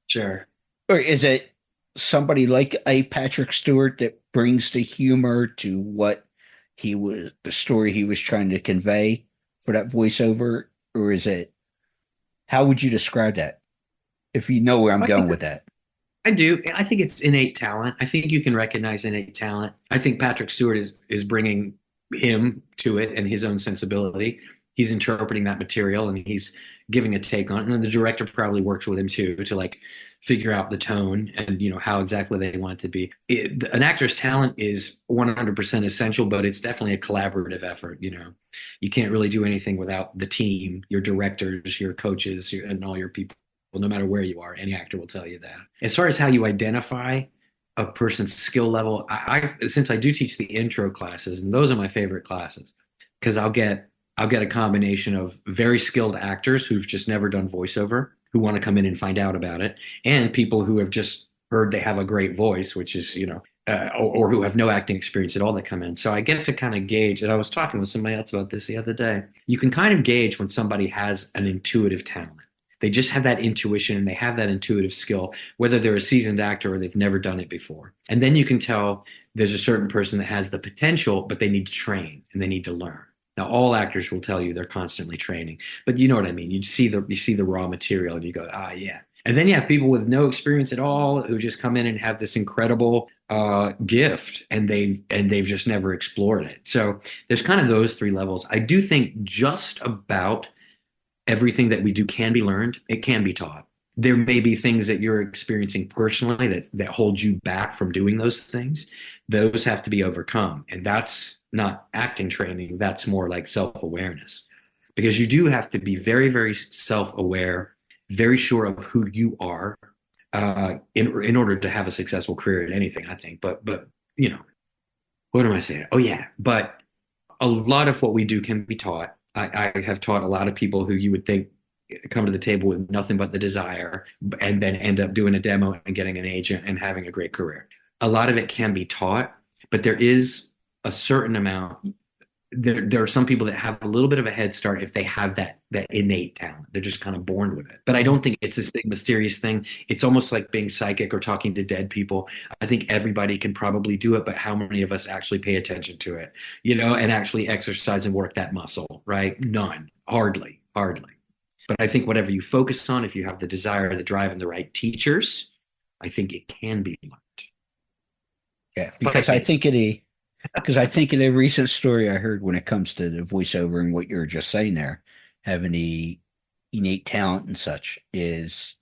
Sure. Or is it somebody like a Patrick Stewart that brings the humor to what the story he was trying to convey for that voiceover? Or is it, how would you describe that? If you know where I'm going with that. I do. I think it's innate talent. I think you can recognize innate talent. I think Patrick Stewart is bringing him to it and his own sensibility. He's interpreting that material and he's giving a take on it. And then the director probably works with him too to like figure out the tone and how exactly they want it to be. An actor's talent is 100% essential, but it's definitely a collaborative effort. You can't really do anything without the team, your directors, your coaches, and all your people. No matter where you are, any actor will tell you that. As far as how you identify a person's skill level, since I do teach the intro classes, and those are my favorite classes, because I'll get a combination of very skilled actors who've just never done voiceover, who want to come in and find out about it, and people who have just heard they have a great voice, which is, or who have no acting experience at all that come in. So I get to kind of gauge, and I was talking with somebody else about this the other day. You can kind of gauge when somebody has an intuitive talent. They just have that intuition and they have that intuitive skill, whether they're a seasoned actor or they've never done it before. And then you can tell there's a certain person that has the potential, but they need to train and they need to learn. Now, all actors will tell you they're constantly training, but you know what I mean? You see the raw material and you go, yeah. And then you have people with no experience at all who just come in and have this incredible gift and they've just never explored it. So there's kind of those three levels. I do think just about everything that we do can be learned. It can be taught. There may be things that you're experiencing personally that hold you back from doing those things. Those have to be overcome. And that's not acting training. That's more like self-awareness. Because you do have to be very, very self-aware, very sure of who you are in order to have a successful career in anything, I think. But what am I saying? Oh, yeah. But a lot of what we do can be taught. I have taught a lot of people who you would think come to the table with nothing but the desire and then end up doing a demo and getting an agent and having a great career. A lot of it can be taught, but there is a certain amount. There are some people that have a little bit of a head start if they have that innate talent. They're just kind of born with it. But I don't think it's this big mysterious thing. It's almost like being psychic or talking to dead people. I think everybody can probably do it, but how many of us actually pay attention to it, and actually exercise and work that muscle, right? None. Hardly. But I think whatever you focus on, if you have the desire, the drive, and the right teachers, I think it can be learned. Yeah, because I think in a recent story I heard when it comes to the voiceover and what you were just saying there, having the innate talent and such, is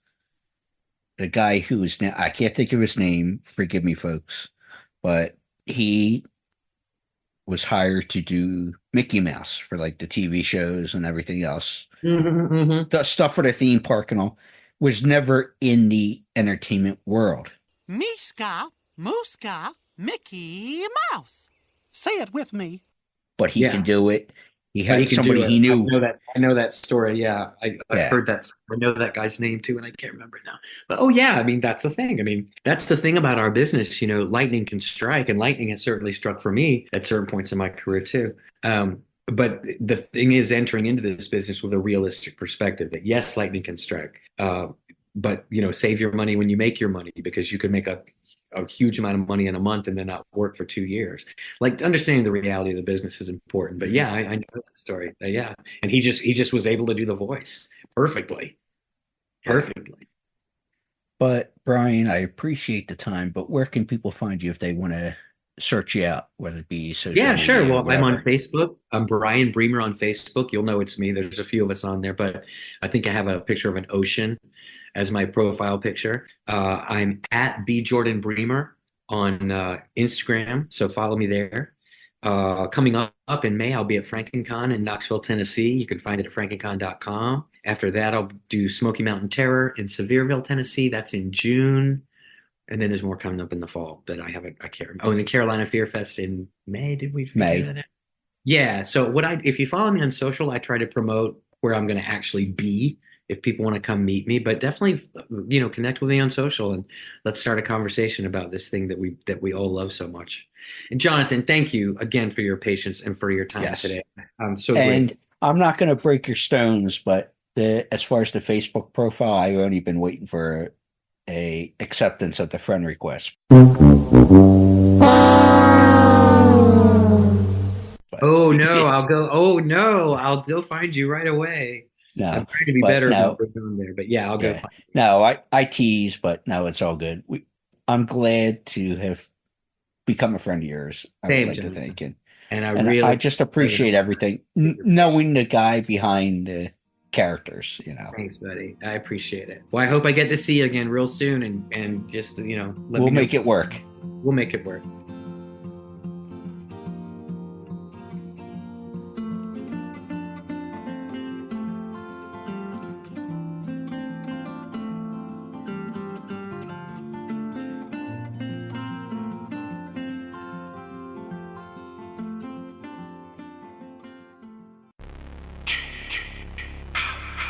the guy who is now, I can't think of his name, forgive me folks, but he was hired to do Mickey Mouse for like the TV shows and everything else. The stuff for the theme park and all, was never in the entertainment world. Miska, Muska, Mickey Mouse. Say it with me. but he can do it. He But had somebody he knew. I know that story. Yeah, I've heard that. I know that guy's name too, and I can't remember it now. But I mean, that's the thing. I mean, that's the thing about our business. You know, lightning can strike, and lightning has certainly struck for me at certain points in my career too. But the thing is, entering into this business with a realistic perspective that yes, lightning can strike, but save your money when you make your money, because you could make a huge amount of money in a month and then not work for 2 years. Like, understanding the reality of the business is important. But yeah, I know that story. Yeah, and he just was able to do the voice perfectly. But Brian, I appreciate the time. But where can people find you if they want to search you out, whether it be social media? Yeah, sure. Well, whatever? I'm on Facebook. I'm Brian Bremer on Facebook. You'll know it's me. There's a few of us on there, but I think I have a picture of an ocean as my profile picture. I'm at B Jordan Bremer on Instagram, so follow me there. Coming up in May, I'll be at FrankenCon in Knoxville, Tennessee. You can find it at frankencon.com. After that, I'll do Smoky Mountain Terror in Sevierville, Tennessee. That's in June. And then there's more coming up in the fall that I can't remember. Oh, and the Carolina Fear Fest in May. Did we figure that out? Yeah. So if you follow me on social, I try to promote where I'm going to actually be if people want to come meet me. But definitely, connect with me on social and let's start a conversation about this thing that we all love so much. And Jonathan, thank you again for your patience and for your time today. I'm so grateful. I'm not going to break your stones, but as far as the Facebook profile, I've only been waiting for a acceptance of the friend request. Oh no, I'll go find you right away. No, I'm trying to be better about doing there, but yeah, I'll go find you. No, I tease, but no, it's all good. I'm glad to have become a friend of yours. I would like to think, and I just appreciate everything, knowing the guy behind the characters. Thanks, buddy. I appreciate it. Well, I hope I get to see you again real soon, and just we'll make it work. We'll make it work.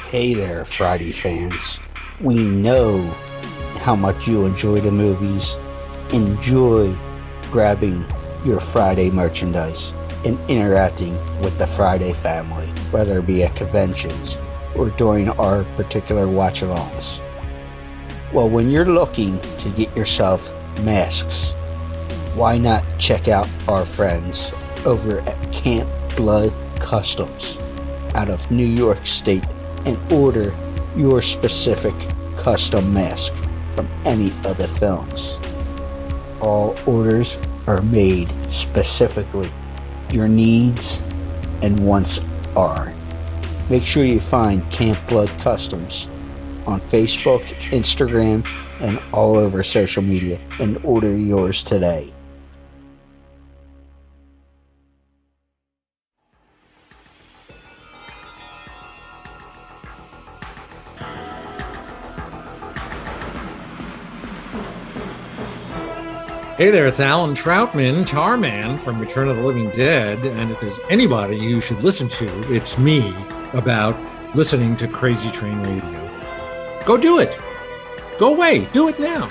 Hey there, Friday fans. We know how much you enjoy the movies. Enjoy grabbing your Friday merchandise and interacting with the Friday family, whether it be at conventions or during our particular watch-alongs. Well, when you're looking to get yourself masks, why not check out our friends over at Camp Blood Customs out of New York State and order your specific custom mask from any of the films. All orders are made specifically. Your needs and wants are. Make sure you find Camp Blood Customs on Facebook, Instagram, and all over social media and order yours today. Hey there, it's Alan Troutman, Tarman from Return of the Living Dead, and if there's anybody you should listen to, it's me, about listening to Crazy Train Radio. Go do it. Go away. Do it now.